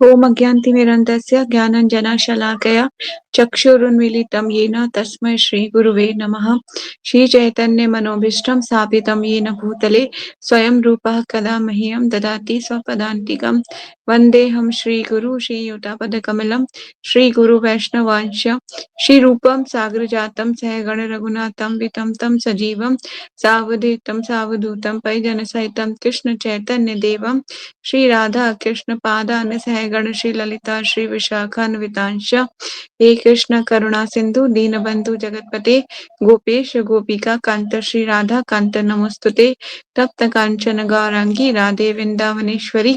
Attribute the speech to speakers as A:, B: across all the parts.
A: ओम अज्ञानतिमिरन्धस्य ज्ञानाञ्जनशलाकया चक्षुरुन्मीलितं येन तस्मै श्रीगुरुवे नमः। श्रीचैतन्यमनोभीष्टं स्थापितं येन भूतले स्वयं रूपः कदा मह्यं ददाति स्वपदान्तिकं। वन्देऽहं श्रीगुरु श्रीयुतापदकमलं श्रीगुरुवैष्णवांश श्रीरूपं साग्रजातं सहगण रघुनाथं वितं तं सजीवं सावधूतं सावधूतं परिजनसहितं कृष्ण चैतन्य देवं श्री राधा कृष्ण पादान सहगण श्री ललिता श्री विशाखान्वितांश हे कृष्ण करुणा सिंधु दीनबंधु जगतपते गोपेश गोपिका कांत श्री राधा कांत नमोस्तुते तप्त कांचन गौरांगी राधे वृंदावनेश्वरी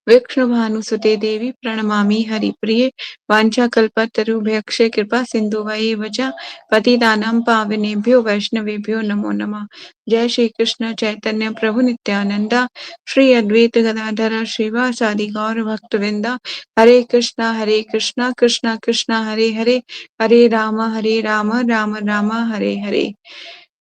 A: विष्णुभानुसुते देवी प्रणमामि हरिप्रिये वाञ्छाकल्पतरुभ्यश्च कृपा सिन्धुभैव च पतितानां पावनेभ्यो वैष्णवेभ्यो नमो नमः। जय श्री कृष्ण चैतन्य प्रभु नित्यानंद श्री अद्वैत गदाधर श्रीवासादि गौर भक्तवृंद हरे कृष्णा कृष्णा कृष्णा हरे हरे हरे राम राम राम हरे हरे।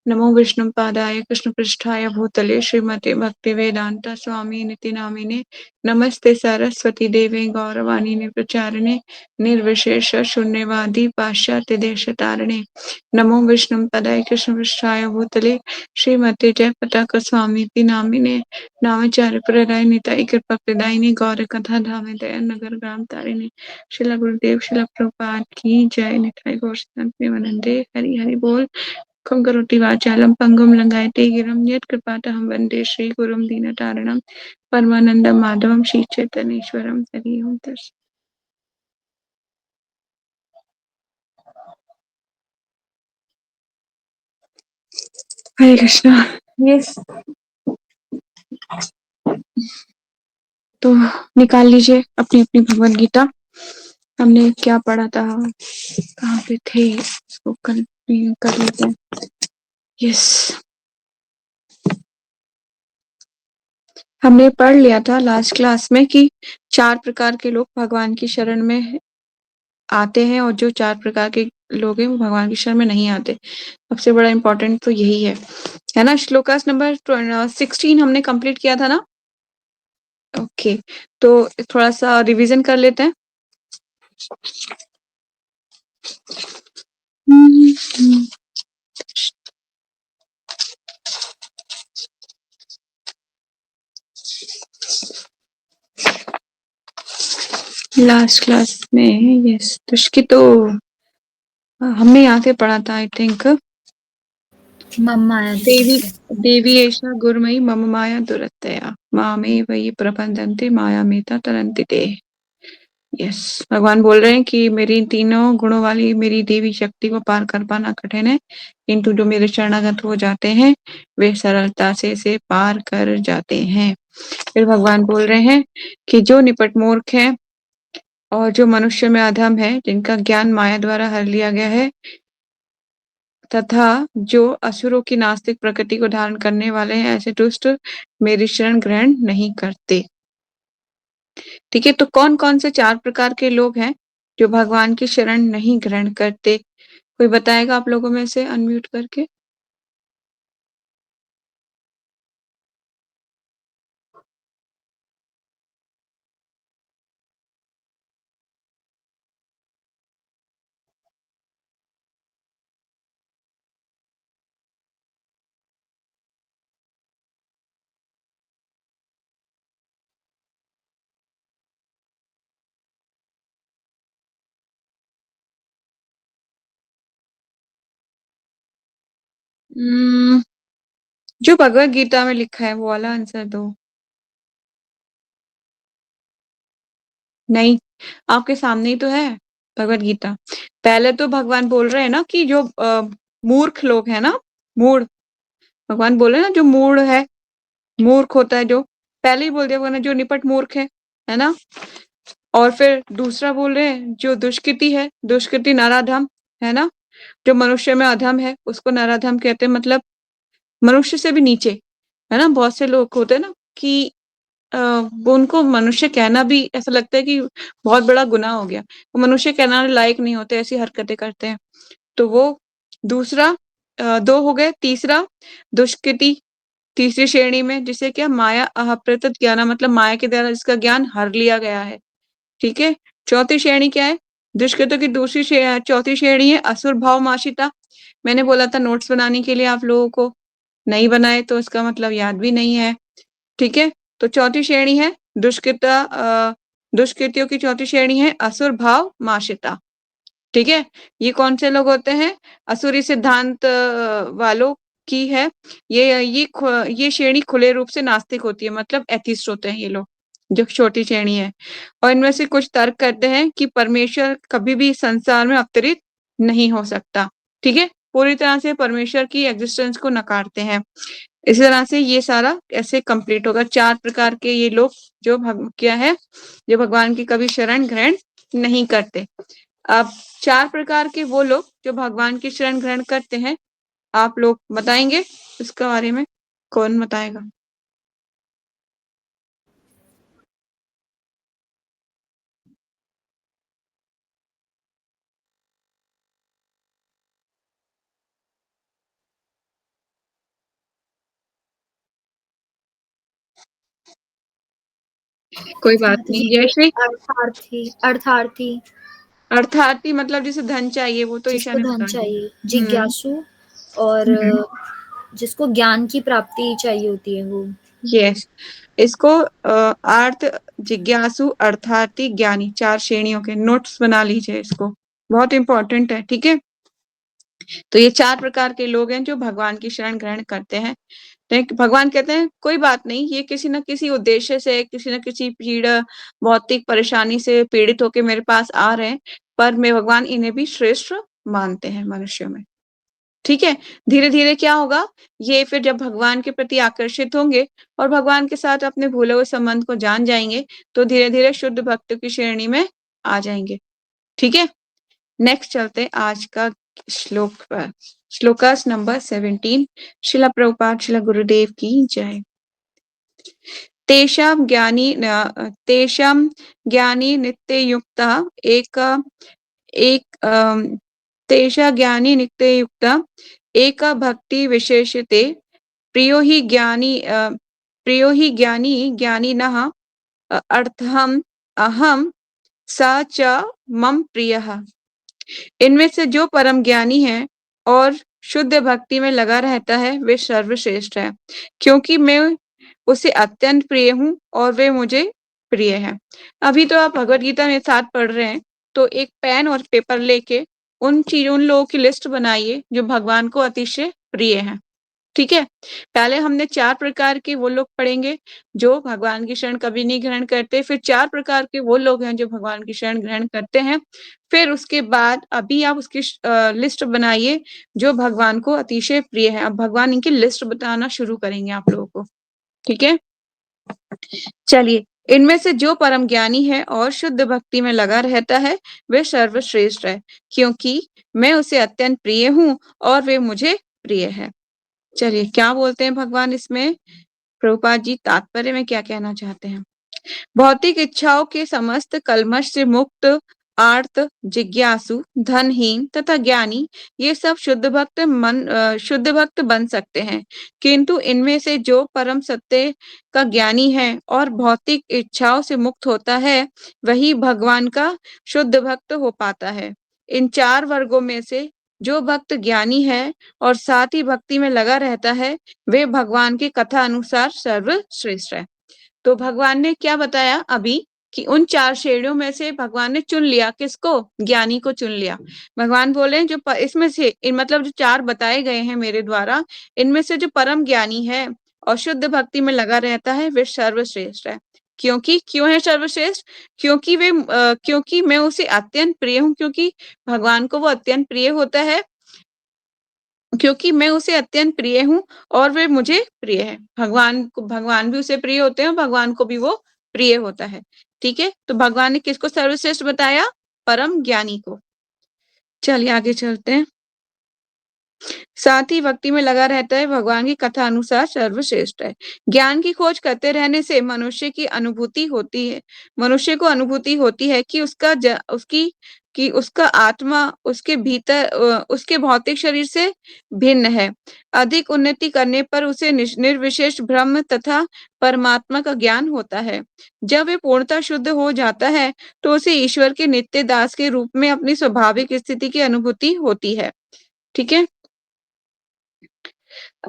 A: नमो विष्णुपादाय कृष्णपृष्ठाय भूतले श्रीमते भक्तिवेदांत स्वामी निति नामिने नमस्ते सरस्वती देवे गौरवाणी प्रचारिणे निर्विशेष शून्यवादी पाश्चात्य देश तारिणे। नमो विष्णुपदाय कृष्णपृष्ठाय भूतले श्रीमते जयपताक स्वामी नामिने नामचार्य प्रदाय निताय कृपा प्रदायिनी गौर कथा धाम दया नगर ग्राम तारिणी। शिला गुरुदेव शिला प्रभुपाद की जय। निताय गौर वंदे हरि हरि बोल। करोति वाचालं पंगुं लंघयते गिरं यत्कृपातहं वन्दे श्रीगुरुं दीनतारिणं परमानन्दं माधवं श्रीचैतन्येश्वरं हरि ओम तत्सत्। हरे कृष्णा। यस, तो निकाल लीजिए अपनी अपनी भगवद गीता। हमने क्या पढ़ा था, कहाँ पे थे, इसको कंटिन्यू कर लेते हैं। यस, हमने पढ़ लिया था लास्ट क्लास में कि 4 प्रकार के लोग भगवान की शरण में आते हैं और जो 4 प्रकार के लोग हैं वो भगवान की शरण में नहीं आते। सबसे बड़ा इम्पोर्टेंट तो यही है ना। श्लोकास नंबर 16 हमने कंप्लीट किया था ना। ओके, तो थोड़ा सा रिवीजन कर लेते हैं। लास्ट क्लास में यस तुष्की तो हमने यहाँ से पढ़ा था आई थिंक। देवी देवी एषा गुरुमयी मम माया दुरत्यया मामे वही प्रबंधन्ते माया मेता तरन्ति ते। यस, भगवान बोल रहे हैं कि मेरी तीनों गुणों वाली मेरी देवी शक्ति को पार कर पाना कठिन है, किंतु जो मेरे शरणागत हो जाते हैं वे सरलता से इसे पार कर जाते हैं। फिर भगवान बोल रहे हैं कि जो निपट मूर्ख है और जो मनुष्य में अधम है, जिनका ज्ञान माया द्वारा हर लिया गया है, तथा जो असुरों की नास्तिक प्रकृति को धारण करने वाले हैं, ऐसे दुष्ट मेरी शरण ग्रहण नहीं करते। ठीक है, तो कौन कौन से 4 प्रकार के लोग हैं जो भगवान की शरण नहीं ग्रहण करते? कोई बताएगा आप लोगों में से अनम्यूट करके? जो भगवत गीता में लिखा है वो वाला आंसर दो। नहीं, आपके सामने ही तो है भगवत गीता। पहले तो भगवान बोल रहे हैं ना कि जो मूर्ख लोग हैं ना, मूढ़, भगवान बोल रहे हैं ना जो मूढ़ है, मूर्ख होता है जो, पहले ही बोल दिया भगवान ने, जो निपट मूर्ख है ना। और फिर दूसरा बोल रहे हैं जो दुष्कृति है, दुष्कृति नराधम है ना, जो मनुष्य में अधम है उसको नराधम कहते हैं, मतलब मनुष्य से भी नीचे है ना। बहुत से लोग होते हैं ना कि वो उनको मनुष्य कहना भी ऐसा लगता है कि बहुत बड़ा गुनाह हो गया, वो मनुष्य कहना लायक नहीं होते, ऐसी हरकतें करते हैं। तो वो दूसरा 2 हो गए। तीसरा दुष्कृति तीसरी श्रेणी में जिसे क्या माया अपहृत ज्ञान, मतलब माया के द्वारा जिसका ज्ञान हर लिया गया है। ठीक है। चौथी श्रेणी क्या है? दुष्कृतों की चौथी श्रेणी है असुर भाव माशिता। मैंने बोला था नोट्स बनाने के लिए, आप लोगों को नहीं बनाए तो इसका मतलब याद भी नहीं है। ठीक है। तो चौथी श्रेणी है दुष्कृतियों की चौथी श्रेणी है असुर भाव माशिता। ठीक है। ये कौन से लोग होते हैं? असुरी सिद्धांत वालों की है। ये श्रेणी खुले रूप से नास्तिक होती है, मतलब एथिस्ट होते हैं ये लोग, जो छोटी श्रेणी है। और इनमें से कुछ तर्क करते हैं कि परमेश्वर कभी भी संसार में अवतरित नहीं हो सकता। ठीक है। पूरी तरह से परमेश्वर की एग्जिस्टेंस को नकारते हैं। इसी तरह से ये सारा ऐसे कंप्लीट होगा। 4 प्रकार के ये लोग जो क्या है, जो भगवान की कभी शरण ग्रहण नहीं करते। अब 4 प्रकार के वो लोग जो भगवान की शरण ग्रहण करते हैं, आप लोग बताएंगे इसके बारे में? कौन बताएगा? कोई बात नहीं। जयश्री?
B: अर्थार्थी। अर्थार्थी
A: अर्थार्थी मतलब जिसे धन चाहिए, वो तो ईशा
B: जिसको
A: ने
B: धन
A: बता दिया।
B: चाहिए, जिज्ञासु, और जिसको ज्ञान की प्राप्ति चाहिए होती है वो।
A: यस। इसको अर्थ, जिज्ञासु, अर्थार्थी, ज्ञानी, 4 श्रेणियों के नोट्स बना लीजिए इसको, बहुत इंपॉर्टेंट है। ठीक है। तो ये 4 प्रकार के लोग हैं जो भगवान की शरण ग्रहण करते हैं। तो भगवान कहते हैं कोई बात नहीं, ये किसी न किसी उद्देश्य से, किसी न किसी पीड़ा, भौतिक परेशानी से पीड़ित होकर मेरे पास आ रहे हैं, पर मैं भगवान इन्हें भी श्रेष्ठ मानते हैं मनुष्यों में। ठीक है। धीरे धीरे क्या होगा, ये फिर जब भगवान के प्रति आकर्षित होंगे और भगवान के साथ अपने भूले हुए संबंध को जान जाएंगे, तो धीरे धीरे शुद्ध भक्तों की श्रेणी में आ जाएंगे। ठीक है। नेक्स्ट चलते हैं आज का श्लोक पर। श्लोकास नंबर 17। शिला प्रभुपाद शिला गुरुदेव की जय। तेषां ज्ञानी नित्ययुक्ता तेषा ज्ञानी नित्ययुक्ता एक भक्ति विशेषते प्रियो हि ज्ञानी ज्ञानिनः अर्थम अहम सा च मम प्रियः। इनमें से जो परम ज्ञानी है और शुद्ध भक्ति में लगा रहता है, वे सर्वश्रेष्ठ है, क्योंकि मैं उसे अत्यंत प्रिय हूँ और वे मुझे प्रिय है। अभी तो आप भगवत गीता में साथ पढ़ रहे हैं, तो एक पेन और पेपर लेके उन लोगों की लिस्ट बनाइए जो भगवान को अतिशय प्रिय है। ठीक है। पहले हमने 4 प्रकार के वो लोग पढ़ेंगे जो भगवान की शरण कभी नहीं ग्रहण करते, फिर 4 प्रकार के वो लोग हैं जो भगवान की शरण ग्रहण करते हैं, फिर उसके बाद अभी आप उसकी लिस्ट बनाइए जो भगवान को अतिशय प्रिय है। अब भगवान इनकी लिस्ट बताना शुरू करेंगे आप लोगों को। ठीक है। चलिए, इनमें से जो परम ज्ञानी है और शुद्ध भक्ति में लगा रहता है, वे सर्वश्रेष्ठ है, क्योंकि मैं उसे अत्यंत प्रिय हूँ और वे मुझे प्रिय है। चलिए, क्या बोलते हैं भगवान इसमें? प्रभुपाद जी तात्पर्य में क्या कहना चाहते हैं? भौतिक इच्छाओं के समस्त कलमश से मुक्त, आर्त, जिज्ञासु, धनहीन तथा ज्ञानी, ये सब शुद्ध भक्त बन सकते हैं, किंतु इनमें से जो परम सत्य का ज्ञानी है और भौतिक इच्छाओं से मुक्त होता है, वही भगवान का शुद्ध भक्त हो पाता है। इन 4 वर्गों में से जो भक्त ज्ञानी है और साथ ही भक्ति में लगा रहता है, वे भगवान की कथा अनुसार सर्वश्रेष्ठ है। तो भगवान ने क्या बताया अभी कि उन 4 श्रेणियों में से भगवान ने चुन लिया किसको? ज्ञानी को चुन लिया। भगवान बोले जो इसमें से मतलब जो 4 बताए गए हैं मेरे द्वारा, इनमें से जो परम ज्ञानी है और शुद्ध भक्ति में लगा रहता है, वे सर्वश्रेष्ठ है। क्यों है सर्वश्रेष्ठ? क्योंकि मैं उसे अत्यंत प्रिय हूँ, क्योंकि भगवान को वो अत्यंत प्रिय होता है, क्योंकि मैं उसे अत्यंत प्रिय हूँ और वे मुझे प्रिय है। भगवान भी उसे प्रिय होते हैं और भगवान को भी वो प्रिय होता है। ठीक है। तो भगवान ने किसको सर्वश्रेष्ठ बताया? परम ज्ञानी को। चलिए आगे चलते हैं। साथ ही भक्ति में लगा रहता है, भगवान की कथा अनुसार सर्वश्रेष्ठ है। ज्ञान की खोज करते रहने से मनुष्य को अनुभूति होती है कि उसकी कि उसका आत्मा उसके भीतर उसके भौतिक शरीर से भिन्न है। अधिक उन्नति करने पर उसे निर्विशेष ब्रह्म तथा परमात्मा का ज्ञान होता है। जब वे पूर्णतः शुद्ध हो जाता है, तो उसे ईश्वर के नित्य दास के रूप में अपनी स्वाभाविक स्थिति की अनुभूति होती है। ठीक है?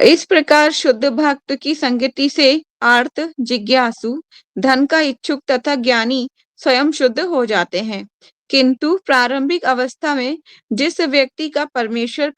A: इस प्रकार शुद्ध भक्त की संगति से आर्त, जिज्ञासु, धन का इच्छुक तथा ज्ञानी स्वयं शुद्ध हो जाते हैं। किंतु प्रारंभिक अवस्था में जिस व्यक्ति का परमेश्वर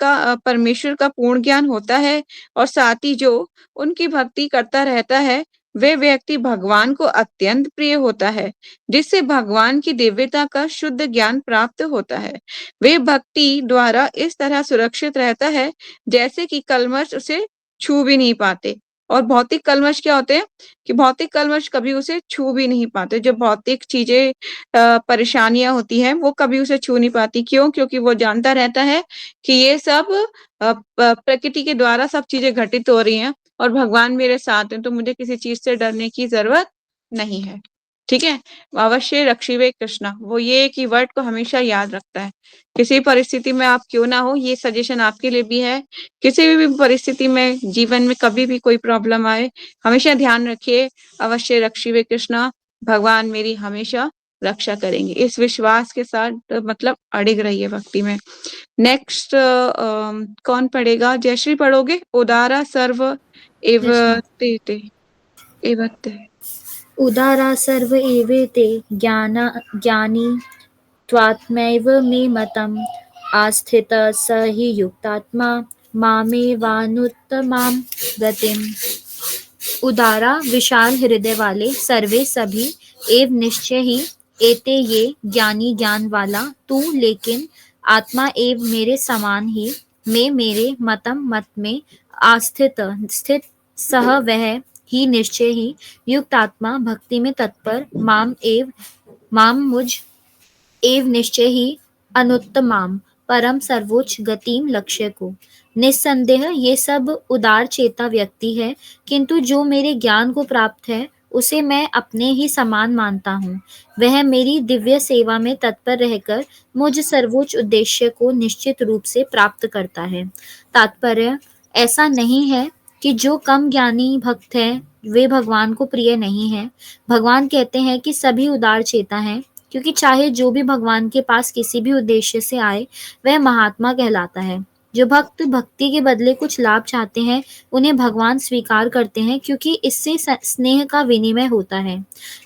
A: का पूर्ण ज्ञान होता है और साथ ही जो उनकी भक्ति करता रहता है, वे व्यक्ति भगवान को अत्यंत प्रिय होता है, जिससे भगवान की दिव्यता का शुद्ध ज्ञान प्राप्त होता है। वे भक्ति द्वारा इस तरह सुरक्षित रहता है जैसे कि कल्मश उसे छू भी नहीं पाते। और भौतिक कल्मश क्या होते हैं कि भौतिक कल्मश कभी उसे छू भी नहीं पाते। जो भौतिक चीजें परेशानियां होती हैं वो कभी उसे छू नहीं पाती। क्यों? क्योंकि वो जानता रहता है कि ये सब प्रकृति के द्वारा सब चीजें घटित हो रही हैं और भगवान मेरे साथ हैं, तो मुझे किसी चीज से डरने की जरूरत नहीं है। ठीक है? अवश्य रक्षिवे कृष्णा, वो ये एक ही वर्ड को हमेशा याद रखता है। किसी परिस्थिति में आप क्यों ना हो, ये सजेशन आपके लिए भी है। किसी भी परिस्थिति में जीवन में कभी भी कोई प्रॉब्लम आए, हमेशा ध्यान रखिए अवश्य रक्षिवे कृष्णा, भगवान मेरी हमेशा रक्षा करेंगे। इस विश्वास के साथ मतलब अडिग रहिए भक्ति में। नेक्स्ट कौन पढ़ेगा? जयश्री पढ़ोगे? उदारा सर्व एव
B: यस मैम।
A: ते ते एवते।
B: उदारा सर्व एवेते ज्ञानी त्वात्मैव मे मतम् आस्थितः स हि युक्तात्मा मामेवानुत्तमां गतिम्। उदारा विशाल हृदय वाले सर्वे सभी एव निश्चय ही एते ये ज्ञानी ज्ञान वाला तू, लेकिन आत्मा एव मेरे समान ही मैं मेरे मत में आस्थित स्थित सह वह ही निश्चय ही युक्त आत्मा भक्ति में तत्पर माम मुझ एव निश्चय ही अनुत्तमाम परम सर्वोच्च गतिम लक्ष्य को। निस्संदेह ये सब उदार चेता व्यक्ति है, किंतु जो मेरे ज्ञान को प्राप्त है उसे मैं अपने ही समान मानता हूँ। वह मेरी दिव्य सेवा में तत्पर रहकर मुझ सर्वोच्च उद्देश्य को निश्चित रूप से प्राप्त करता है। तात्पर्य ऐसा नहीं है कि जो कम ज्ञानी भक्त है वे भगवान को प्रिय नहीं है। भगवान कहते हैं कि सभी उदार चेता हैं, क्योंकि चाहे जो भी भगवान के पास किसी भी उद्देश्य से आए वह महात्मा कहलाता है। जो भक्त भक्ति के बदले कुछ लाभ चाहते हैं उन्हें भगवान स्वीकार करते हैं, क्योंकि इससे स्नेह का विनिमय होता है।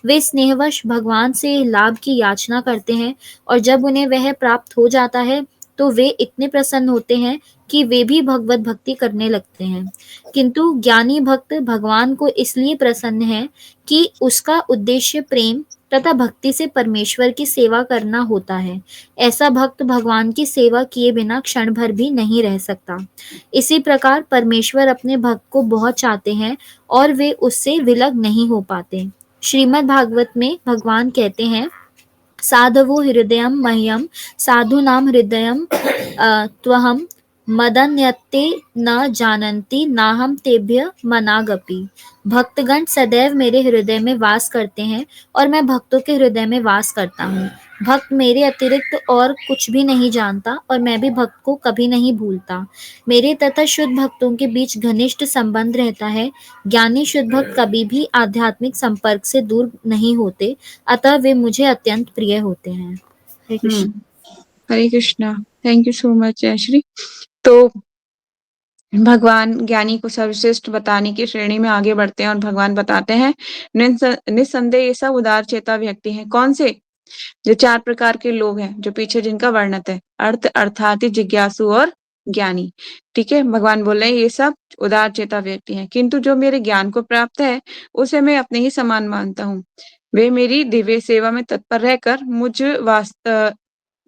B: वे स्नेहवश भगवान से लाभ की याचना करते हैं और जब उन्हें वह प्राप्त हो जाता है तो वे इतने प्रसन्न होते हैं कि वे भी भगवत भक्ति करने लगते हैं। किंतु ज्ञानी भक्त भगवान को इसलिए प्रसन्न है कि उसका उद्देश्य प्रेम तथा भक्ति से परमेश्वर की सेवा करना होता है। ऐसा भक्त भगवान की सेवा किए बिना क्षण भर भी नहीं रह सकता। इसी प्रकार परमेश्वर अपने भक्त को बहुत चाहते हैं और वे उससे विलग नहीं हो पाते। श्रीमद् भागवत में भगवान कहते हैं, साधवो हृदयं मह्यं साधूनां हृदयं त्वहं मदन्यते न जानन्ति नाहं तेभ्य मनागपि। भक्तगण सदैव मेरे हृदय में वास करते हैं और मैं भक्तों के हृदय में वास करता हूँ। भक्त मेरे अतिरिक्त और कुछ भी नहीं जानता और मैं भी भक्त को कभी नहीं भूलता। मेरे तथा शुद्ध भक्तों के बीच घनिष्ठ संबंध रहता है। ज्ञानी शुद्ध भक्त कभी भी आध्यात्मिक संपर्क से दूर नहीं होते, अतः वे मुझे अत्यंत प्रिय होते हैं। हरे कृष्ण।
A: हरे Krishna. Thank you so much Jayshree. तो भगवान ज्ञानी को सर्वश्रेष्ठ बताने की श्रेणी में आगे बढ़ते हैं और भगवान बताते हैं निस्संदेह ये सब उदार चेता व्यक्ति हैं। कौन से? जो 4 प्रकार के लोग हैं, जो पीछे जिनका वर्णित है, अर्थ, अर्थार्थी, जिज्ञासु और ज्ञानी। ठीक है? भगवान बोल रहे हैं ये सब उदार चेता व्यक्ति हैं, किंतु जो मेरे ज्ञान को प्राप्त है उसे मैं अपने ही समान मानता हूँ। वे मेरी दिव्य सेवा में तत्पर रहकर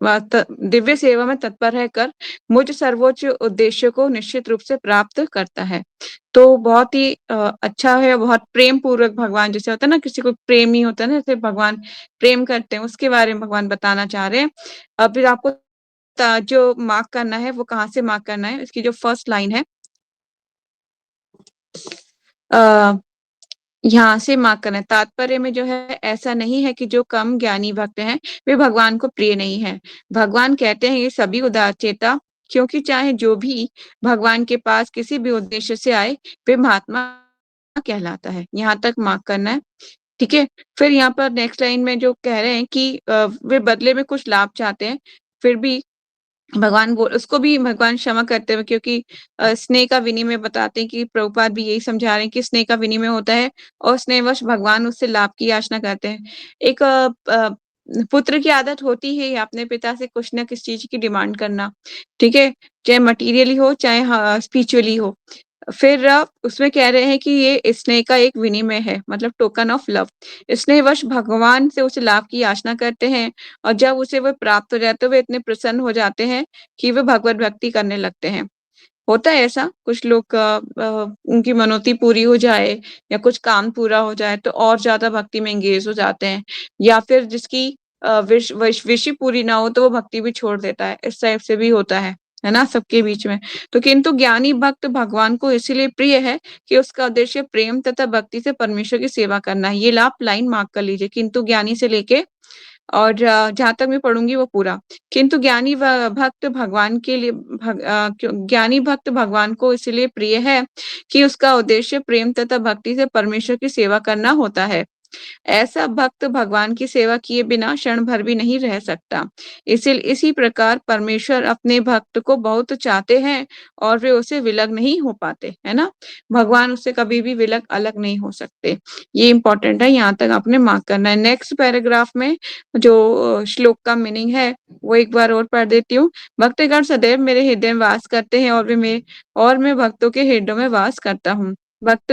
A: दिव्य सेवा में तत्पर रहकर मुझ सर्वोच्च उद्देश्य को निश्चित रूप से प्राप्त करता है। तो बहुत ही अच्छा है, बहुत प्रेम पूर्वक भगवान, जैसे होता है ना किसी को प्रेमी होता है ना, जैसे भगवान प्रेम करते हैं, उसके बारे में भगवान बताना चाह रहे हैं। अब फिर आपको जो मार्क करना है वो कहाँ से मार्क करना है, इसकी जो फर्स्ट लाइन है यहाँ से मार्क करना है। तात्पर्य में जो है ऐसा नहीं है कि जो कम ज्ञानी भक्त हैं, वे भगवान को प्रिय नहीं हैं। भगवान कहते हैं ये सभी उदारचेता, क्योंकि चाहे जो भी भगवान के पास किसी भी उद्देश्य से आए, वे महात्मा कहलाता है। यहाँ तक मार्क करना है, ठीक है? फिर यहाँ पर नेक्स्ट लाइन में जो कह रहे हैं कि वे बदले में कुछ लाभ चाहते हैं, फिर भी भगवान बोल उसको भी भगवान क्षमा करते हुए, क्योंकि स्नेह का विनिमय बताते हैं कि प्रभुपाद भी यही समझा रहे हैं कि स्नेह का विनिमय होता है और स्नेहवश भगवान उससे लाभ की याचना करते हैं। एक पुत्र की आदत होती है अपने पिता से कुछ न किसी चीज़ की डिमांड करना, ठीक है? चाहे मटेरियली हो, चाहे स्पिरिचुअली हो। फिर उसमें कह रहे हैं कि ये स्नेह का एक विनिमय है, मतलब टोकन ऑफ लव। स्नेहवश भगवान से उस लाभ की याचना करते हैं और जब उसे वो प्राप्त हो जाए तो वे इतने प्रसन्न हो जाते हैं कि वे भगवत भक्ति करने लगते हैं। होता है ऐसा, कुछ लोग उनकी मनोती पूरी हो जाए या कुछ काम पूरा हो जाए तो और ज़्यादा भक्ति में एंगेज हो जाते हैं, या फिर जिसकी विश ही पूरी ना हो तो वो भक्ति भी छोड़ देता है। इस टाइप से भी होता है ना? सबके बीच में। तो किंतु ज्ञानी भक्त भगवान को इसीलिए प्रिय है कि उसका उद्देश्य प्रेम तथा भक्ति से परमेश्वर की सेवा करना है। ये आप लाइन मार्क कर लीजिए, किंतु ज्ञानी से लेके और जहाँ तक मैं पढ़ूँगी वो पूरा। किंतु ज्ञानी भक्त भगवान के लिए ज्ञानी भक्त भगवान को इसलिए प्रिय है कि उसका उद्देश्य प्रेम तथा भक्ति से परमेश्वर की सेवा करना होता है। ऐसा भक्त भगवान की सेवा किए बिना क्षण भर भी नहीं रह सकता। इसी प्रकार परमेश्वर अपने भक्त को बहुत चाहते हैं और वे उससे विलग नहीं हो पाते, है ना? भगवान उससे कभी भी विलग अलग नहीं हो सकते। ये इम्पोर्टेंट है, यहाँ तक आपने मार्क करना है। नेक्स्ट पैराग्राफ में जो श्लोक का मीनिंग है, वो एक बार और पढ़ देती हूँ। भक्तगण सदैव मेरे हृदय में वास करते हैं और मैं भक्तों के हृदयों में वास करता हूँ। भक्त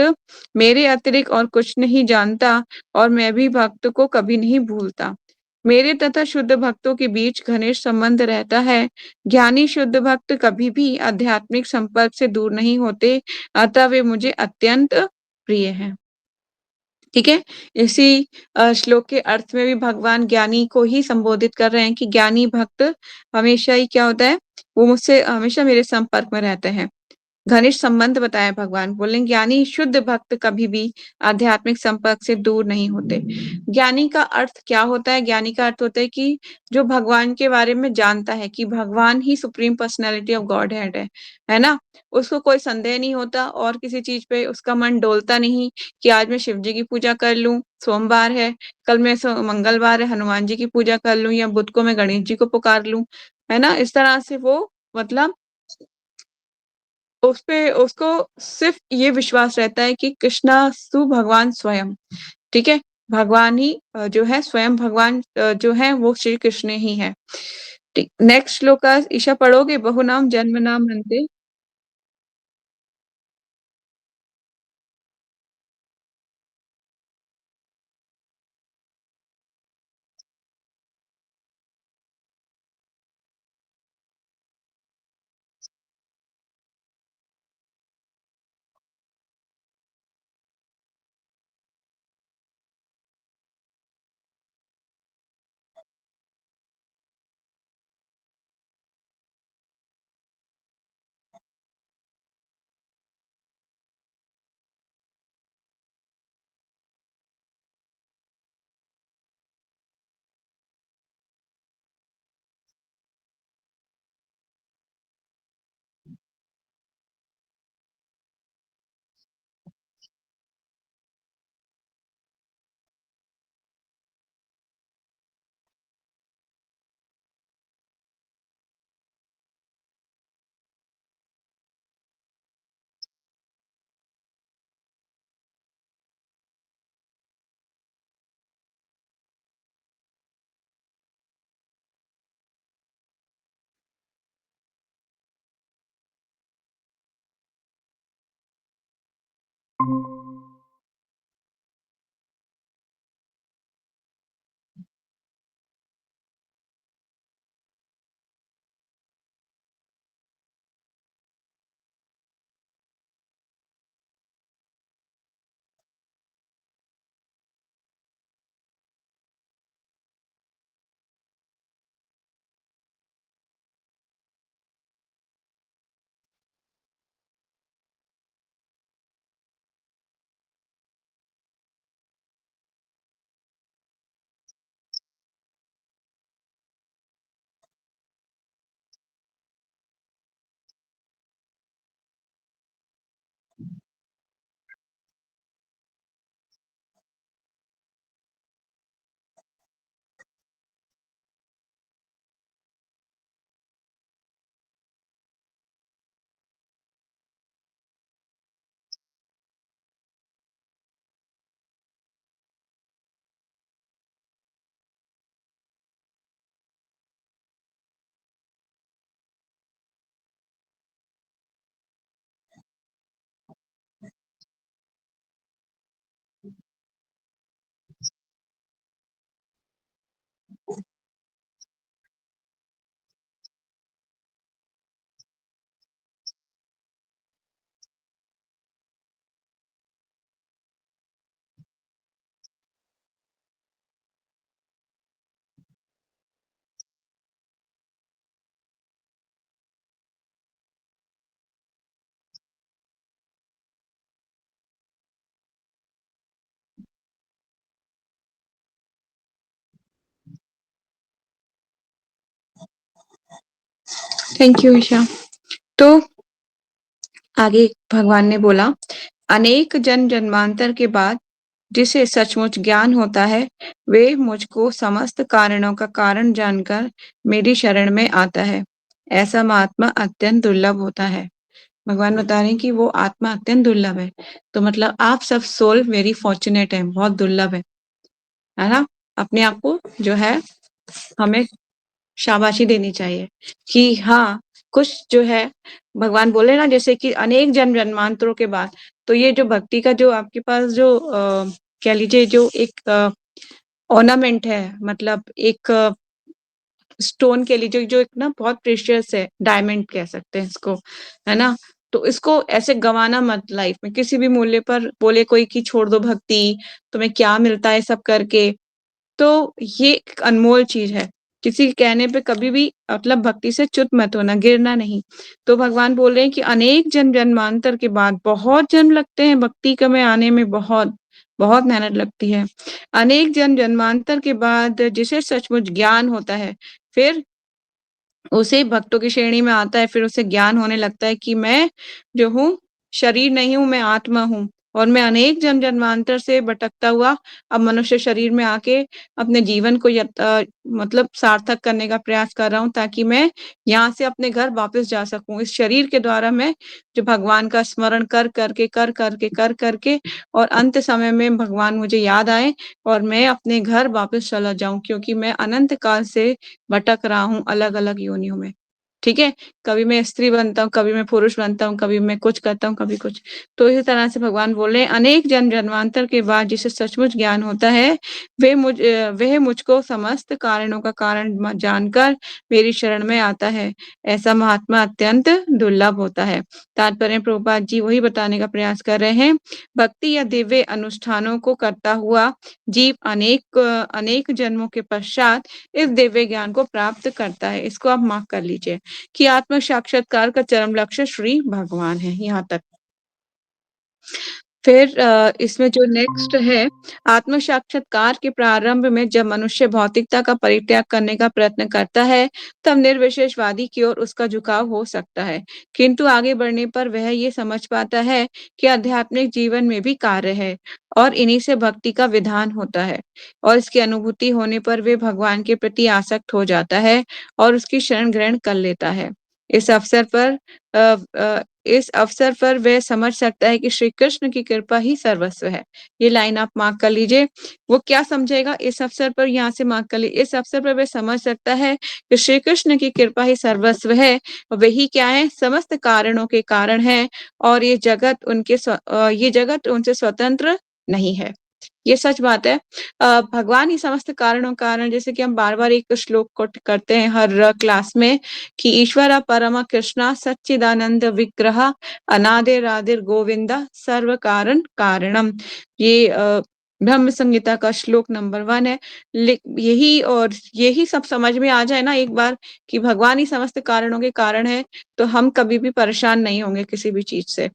A: मेरे अतिरिक्त और कुछ नहीं जानता और मैं भी भक्त को कभी नहीं भूलता। मेरे तथा शुद्ध भक्तों के बीच घनिष्ठ संबंध रहता है। ज्ञानी शुद्ध भक्त कभी भी आध्यात्मिक संपर्क से दूर नहीं होते, अतः वे मुझे अत्यंत प्रिय हैं। ठीक है? इसी श्लोक के अर्थ में भी भगवान ज्ञानी को ही संबोधित कर रहे हैं कि ज्ञानी भक्त हमेशा ही क्या होता है, वो मुझसे हमेशा मेरे संपर्क में रहते हैं। घनिष्ठ संबंध बताया भगवान, बोले ज्ञानी शुद्ध भक्त कभी भी आध्यात्मिक संपर्क से दूर नहीं होते। ज्ञानी का अर्थ क्या होता है? ज्ञानी का अर्थ होता है कि जो भगवान के बारे में जानता है कि भगवान ही supreme personality of godhead है ना? उसको कोई संदेह नहीं होता और किसी चीज पे उसका मन डोलता नहीं कि आज मैं शिव जी की पूजा कर लूं, सोमवार है, कल मैं मंगलवार है, हनुमान जी की पूजा कर लूं, या बुध को मैं गणेश जी को पुकार लूं, है ना? इस तरह से वो मतलब उसपे उसको सिर्फ ये विश्वास रहता है कि कृष्णास्तु भगवान स्वयं, ठीक है? भगवान ही जो है स्वयं भगवान जो है वो श्री कृष्ण ही है। ठीक, नेक्स्ट श्लोक ईशा पढ़ोगे? बहुनाम जन्मनाम हन्ते। Thank you Isha. तो आगे भगवान ने बोला, अनेक जन्म जन्मांतर के बाद जिसे सचमुच ज्ञान होता है, वे मुझको समस्त कारणों का कारण जानकर मेरी शरण में आता है। ऐसा महात्मा अत्यंत दुर्लभ होता है। भगवान बता रहे हैं कि वो आत्मा अत्यंत दुर्लभ है। तो मतलब आप सब सोल वेरी फॉर्चुनेट है, बहुत दुर्लभ है ना? अपने आप को जो है हमें शाबाशी देनी चाहिए कि हाँ, कुछ जो है भगवान बोले ना, जैसे कि अनेक जन्म जन्मांतरों के बाद, तो ये जो भक्ति का जो आपके पास जो कह लीजिए जो एक ऑर्नामेंट है, मतलब एक स्टोन कह लीजिए जो एक ना बहुत प्रेशियस है, डायमंड कह सकते हैं इसको, है ना? तो इसको ऐसे गंवाना मत लाइफ में, किसी भी मूल्य पर बोले कोई कि छोड़ दो भक्ति, तुम्हें क्या मिलता है सब करके, तो ये एक अनमोल चीज है। किसी के कहने पे कभी भी मतलब भक्ति से च्युत मत होना, गिरना नहीं। तो भगवान बोल रहे हैं कि अनेक जन्म जन्मांतर के बाद, बहुत जन्म लगते हैं भक्ति का में आने में, बहुत बहुत मेहनत लगती है। अनेक जन्म जन्मांतर के बाद जिसे सचमुच ज्ञान होता है, फिर उसे भक्तों की श्रेणी में आता है, फिर उसे ज्ञान होने लगता है कि मैं जो हूँ, शरीर नहीं हूँ, मैं आत्मा हूँ और मैं अनेक जन्म जन्मांतर से भटकता हुआ अब मनुष्य शरीर में आके अपने जीवन को मतलब सार्थक करने का प्रयास कर रहा हूँ, ताकि मैं यहाँ से अपने घर वापस जा सकूं। इस शरीर के द्वारा मैं जो भगवान का स्मरण कर करके और अंत समय में भगवान मुझे याद आए और मैं अपने घर वापस चला जाऊं, क्योंकि मैं अनंत काल से भटक रहा हूँ अलग-अलग योनियों में। ठीक है? कभी मैं स्त्री बनता हूँ, कभी मैं पुरुष बनता हूँ, कभी मैं कुछ करता हूँ, कभी कुछ। तो इसी तरह से भगवान बोल रहे हैं, अनेक जन्म जन्मांतर के बाद जिसे सचमुच ज्ञान होता है, वह मुझको समस्त कारणों का कारण जानकर मेरी शरण में आता है। ऐसा महात्मा अत्यंत दुर्लभ होता है। तात्पर्य प्रभुपाद जी वही बताने का प्रयास कर रहे हैं। भक्ति या दिव्य अनुष्ठानों को करता हुआ जीव अनेक जन्मों के पश्चात इस दिव्य ज्ञान को प्राप्त करता है। इसको आप मार्क कर लीजिए कि आत्म साक्षात्कार का चरम लक्ष्य श्री भगवान है। यहाँ तक। फिर इसमें जो नेक्स्ट है, आत्म साक्षात्कार के प्रारंभ में जब मनुष्य भौतिकता का परित्याग करने का प्रयत्न करता है, तब निर्विशेषवादी की ओर उसका झुकाव हो सकता है। किंतु आगे बढ़ने पर वह ये समझ पाता है कि आध्यात्मिक जीवन में भी कार्य है और इन्हीं से भक्ति का विधान होता है, और इसकी अनुभूति होने पर वे भगवान के प्रति आसक्त हो जाता है और उसकी शरण ग्रहण कर लेता है। इस अवसर पर इस अवसर पर वह समझ सकता है कि श्री कृष्ण की कृपा ही सर्वस्व है। ये लाइन आप मार्क कर लीजिए। वो क्या समझेगा इस अवसर पर, यहाँ से मार्क कर लीजिए। इस अवसर पर वह समझ सकता है कि श्री कृष्ण की कृपा ही सर्वस्व है, वही क्या है, समस्त कारणों के कारण है, और ये जगत उनसे स्वतंत्र नहीं है। ये सच बात है। भगवान ही समस्त कारणों कारण, जैसे कि हम बार-बार एक श्लोक कोट करते हैं हर क्लास में कि ईश्वर परम कृष्ण सच्चिदानंद विग्रह अनादिरादिर गोविंदा सर्व कारण कारणम। ये ब्रह्म संहिता का श्लोक नंबर 1 है। यही सब समझ में आ जाए ना एक बार कि भगवान ही समस्त कारणों के कारण है, तो हम कभी भी परेशान नहीं होंगे किसी भी चीज से।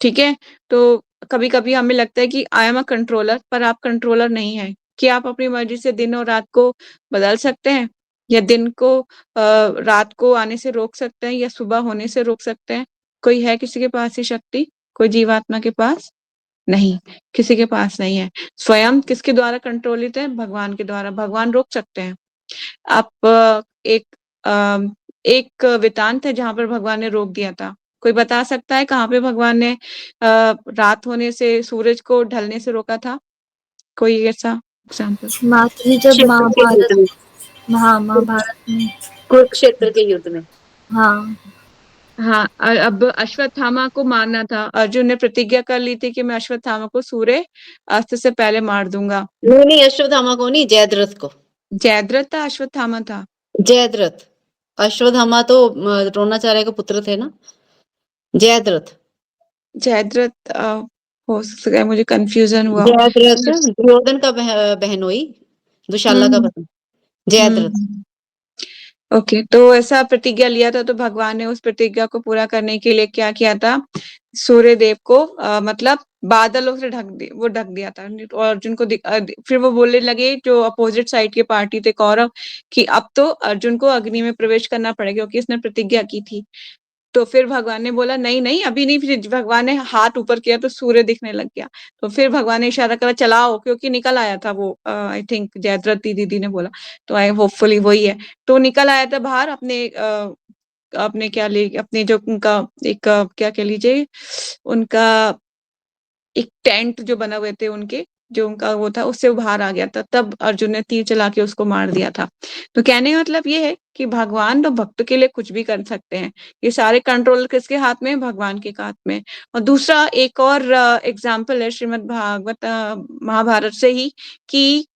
A: ठीक है? तो कभी-कभी हमें लगता है कि आई एम अ कंट्रोलर, पर आप कंट्रोलर नहीं हैं। क्या आप अपनी मर्ज़ी से दिन और रात को बदल सकते हैं? या दिन को रात को आने से रोक सकते हैं या सुबह होने से रोक सकते हैं? कोई है किसी के पास ये शक्ति? कोई जीवात्मा के पास? नहीं, किसी के पास नहीं है। स्वयं किसके द्वारा कंट्रोलित है? भगवान के द्वारा। भगवान रोक सकते हैं। आप अ, एक वृतांत है जहाँ पर भगवान ने रोक दिया था। कोई बता सकता है कहाँ पे भगवान ने रात होने से, सूरज को ढलने से रोका था? कोई ऐसा एग्ज़ाम्पल?
B: माता जी जब
C: कुरुक्षेत्र के युद्ध में।
B: महाभारत में।
C: कुरुक्षेत्र के युद्ध में।
B: हाँ
A: हाँ, अब अश्वत्थामा को मारना था। अर्जुन ने प्रतिज्ञा कर ली थी कि मैं अश्वत्थामा को सूर्य अस्त से पहले मार दूँगा।
C: नहीं, अश्वत्थामा को नहीं, जयद्रथ को।
A: जयद्रथ था, अश्वत्थामा था?
C: जयद्रथ। अश्वत्थामा तो द्रोणाचार्य के पुत्र थे ना। जयद्रथ।
A: जयद्रथ हो सकता है, मुझे कन्फ्यूज़न हुआ हो।
C: जयद्रथ दुर्योधन का बहनोई, दुशाला का
A: हुँ,
C: पति। जयद्रथ।
A: हुँ। ओके, तो ऐसा प्रतिज्ञा लिया था, तो भगवान ने उस प्रतिज्ञा को पूरा करने के लिए क्या किया था? सूर्य देव को मतलब बादलों से वो ढक दिया था। और अर्जुन को फिर वो बोलने लगे जो अपोजिट साइड के पार्टी थे कौरव, कि अब तो अर्जुन को अग्नि में प्रवेश करना पड़ेगा क्योंकि इसने प्रतिज्ञा की थी। तो फिर भगवान ने बोला नहीं नहीं अभी नहीं। फिर भगवान ने हाथ ऊपर किया तो सूर्य दिखने लग गया। तो फिर भगवान ने इशारा करा चलाओ, क्योंकि निकल आया था वो, आई थिंक जयद्रथी दीदी ने बोला, तो आई होपफुली वही है। तो निकल आया था बाहर अपने अपने क्या ले अपने जो उनका एक क्या कह लीजिए, उनका एक टेंट जो बना हुए थे उनके, जो उनका वो था, उससे वो बाहर आ गया था। तब अर्जुन ने तीर चला के उसको मार दिया था। तो कहने का मतलब ये है कि भगवान तो भक्त के लिए कुछ भी कर सकते हैं। ये सारे कंट्रोल किसके हाथ में है? भगवान के हाथ में। और दूसरा एक और एग्जाम्पल है श्रीमद् भागवत महाभारत से ही, कि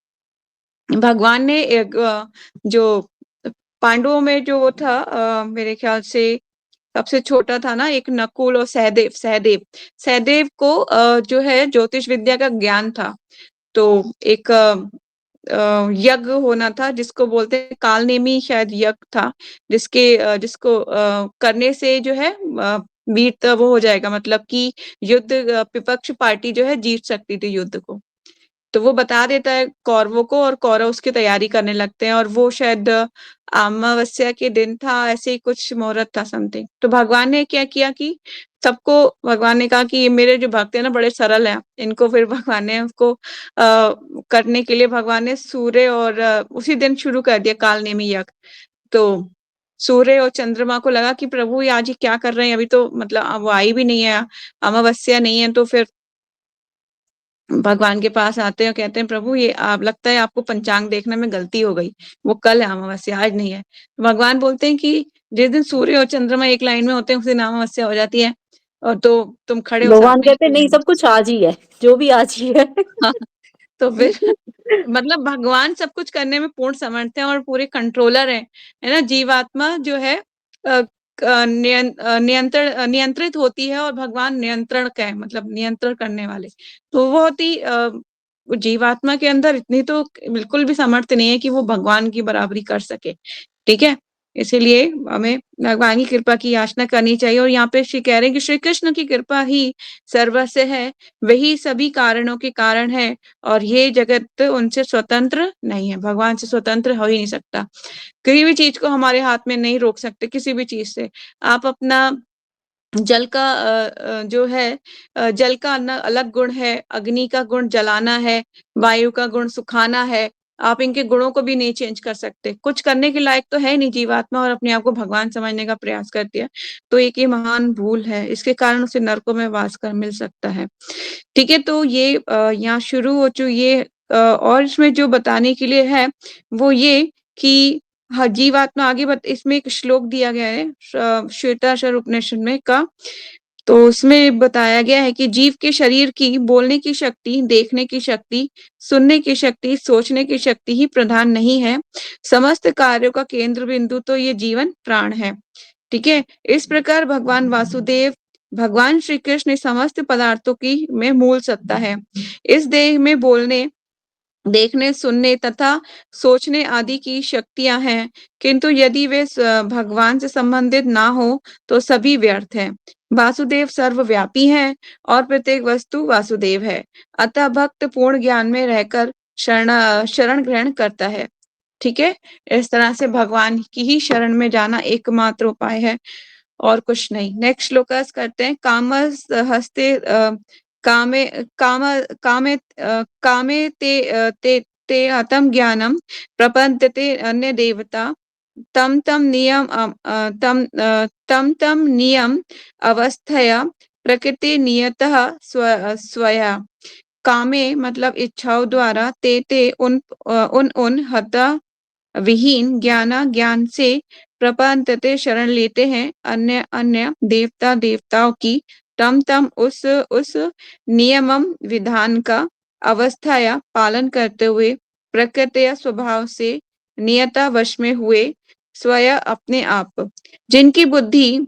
A: भगवान ने एक जो पांडवों में जो वो था, मेरे ख्याल से सबसे छोटा था ना एक, नकुल और सहदेव। सहदेव सहदेव को जो है ज्योतिष विद्या का ज्ञान था। तो एक यज्ञ होना था जिसको बोलते हैं कालनेमी, शायद यज्ञ था, जिसको करने से जो है वीर वो हो जाएगा, मतलब कि युद्ध विपक्ष पार्टी जो है जीत सकती थी युद्ध को। तो वो बता देता है कौरवों को, और कौरव उसकी तैयारी करने लगते हैं। और वो शायद अमावस्या के दिन था, ऐसे ही कुछ मुहूर्त था समथिंग। तो भगवान ने क्या किया कि सबको, भगवान ने कहा कि ये मेरे जो भक्त है ना बड़े सरल हैं, इनको फिर भगवान ने उसको करने के लिए भगवान ने सूर्य और उसी दिन शुरू कर दिया कालनेमी यज्ञ। तो सूर्य और चंद्रमा को लगा कि प्रभु ये आज ही क्या कर रहे हैं, अभी तो मतलब वो आई भी नहीं है, अमावस्या नहीं है। तो फिर भगवान के पास आते हैं और कहते हैं प्रभु ये आप लगता है आपको पंचांग देखने में गलती हो गई, वो कल है अमावस्या, आज नहीं है। तो भगवान बोलते हैं कि जिस दिन सूर्य और चंद्रमा एक लाइन में होते हैं उस दिन अमावस्या हो जाती है, और तो तुम खड़े हो साथ
C: भगवान कहते नहीं,
A: में।
C: सब कुछ आज ही है, जो भी आज ही है।
A: हाँ, तो फिर मतलब भगवान सब कुछ करने में पूर्ण समर्थ है और पूरे कंट्रोलर है ना। जीवात्मा जो है नियंत्रित होती है, और भगवान नियंत्रण का है, मतलब नियंत्रण करने वाले। तो वो बहुत ही जीवात्मा के अंदर इतनी तो बिल्कुल भी सामर्थ्य नहीं है कि वो भगवान की बराबरी कर सके। ठीक है, इसीलिए हमें भगवान की कृपा की याचना करनी चाहिए। और यहाँ पे श्री कह रहे हैं कि श्री कृष्ण की कृपा ही सर्वस्व है, वही सभी कारणों के कारण है, और ये जगत उनसे स्वतंत्र नहीं है। भगवान से स्वतंत्र हो ही नहीं सकता। किसी भी चीज को हमारे हाथ में नहीं रोक सकते, किसी भी चीज से। आप अपना जल का जो है जल का अलग गुण है, अग्नि का गुण जलाना है, वायु का गुण सुखाना है। आप इनके गुणों को भी नहीं चेंज कर सकते, कुछ करने के लायक तो है नहीं जीवात्मा, और अपने आप को भगवान समझने का प्रयास करती है। तो एक ये महान भूल है, इसके कारण उसे नरकों में वास कर मिल सकता है। ठीक है, तो ये यहाँ शुरू हो चुकी ये और इसमें जो बताने के लिए है वो ये कि हाँ, जीवात्मा आगे इसमें एक श्लोक दिया गया है श्वेताक्षर उपनिषद में का। तो उसमें बताया गया है कि जीव के शरीर की बोलने की शक्ति, देखने की शक्ति, सुनने की शक्ति, सोचने की शक्ति ही प्रधान नहीं है। समस्त कार्यों का केंद्र बिंदु तो ये जीवन प्राण है। ठीक है, इस प्रकार भगवान वासुदेव, भगवान श्री कृष्ण समस्त पदार्थों की में मूल सत्ता है। इस देह में बोलने, देखने, सुनने तथा सोचने आदि की शक्तियां हैं, किंतु यदि वे भगवान से संबंधित ना हो तो सभी व्यर्थ है। वासुदेव सर्वव्यापी हैं और प्रत्येक वस्तु वासुदेव है। अतः भक्त पूर्ण ज्ञान में रहकर शरण ग्रहण करता है। ठीक है, इस तरह से भगवान की ही शरण में जाना एकमात्र उपाय है, और कुछ नहीं। नेक्स्ट श्लोकस करते हैं। हस्ते कामे काम कामे कामे ते हतं ज्ञानम प्रपद्यते अन्य देवता तम तम नियम तम नियम अवस्थया प्रकृति नियतः स्वया। कामे मतलब इच्छाओं द्वारा, ते उन हता विहीन, ज्ञान से प्रपंचते शरण लेते हैं अन्य अन्य देवताओं की। तम उस नियमम विधान का अवस्था या पालन करते हुए, प्रकृति या स्वभाव से नियता वश में हुए, स्वयं अपने आप। जिनकी बुद्धि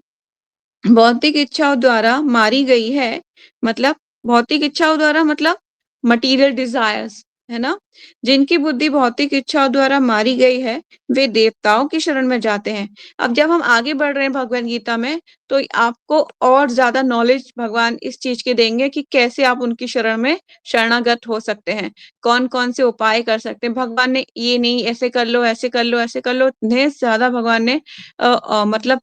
A: भौतिक इच्छाओं द्वारा मारी गई है, मतलब भौतिक इच्छाओं द्वारा मतलब मटीरियल डिजायर्स, है ना? जिनकी बुद्धि भौतिक इच्छाओं द्वारा मारी गई है, वे देवताओं की शरण में जाते हैं। अब जब हम आगे बढ़ रहे हैं भगवद गीता में, तो आपको और ज़्यादा नॉलेज भगवान इस चीज़ की देंगे कि कैसे आप उनकी शरण में शरणागत हो सकते हैं। कौन-कौन से उपाय कर सकते हैं। भगवान ने ये नहीं ऐसे कर लो, ऐसे कर लो, ऐसे कर लो, इतने ज़्यादा भगवान ने मतलब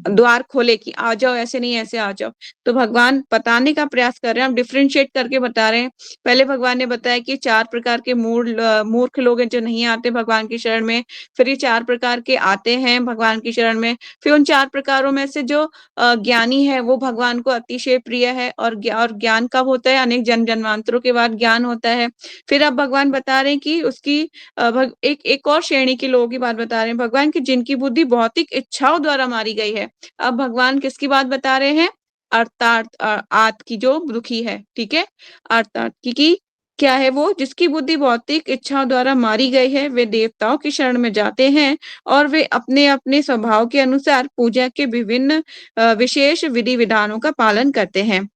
A: द्वार खोले कि आ जाओ, ऐसे नहीं ऐसे आ जाओ। तो भगवान बताने का प्रयास कर रहे हैं, हम डिफरेंशिएट करके बता रहे हैं। पहले भगवान ने बताया कि 4 प्रकार के मूर्ख लोग हैं जो नहीं आते भगवान की शरण में, फिर ये 4 प्रकार के आते हैं भगवान की शरण में, फिर उन 4 प्रकारों में से जो ज्ञानी है वो भगवान को अतिशय प्रिय है और ज्ञान कब होता है? अनेक जन्मांतरों के बाद ज्ञान होता है। फिर अब भगवान बता रहे हैं कि उसकी अ, भग एक एक और श्रेणी के लोगों की बात बता रहे हैं भगवान कि जिनकी बुद्धि भौतिक इच्छाओं द्वारा मारी गई है। अब भगवान किसकी बात बता रहे हैं? अर्थात आत की जो दुखी है, ठीक है? अर्थात कि क्या है वो? जिसकी बुद्धि भौतिक इच्छाओं द्वारा मारी गई है, वे देवताओं की शरण में जाते हैं और वे अपने-अपने स्वभाव के अनुसार पूजा के विभिन्न विशेष विधि-विधानों का पालन करते हैं।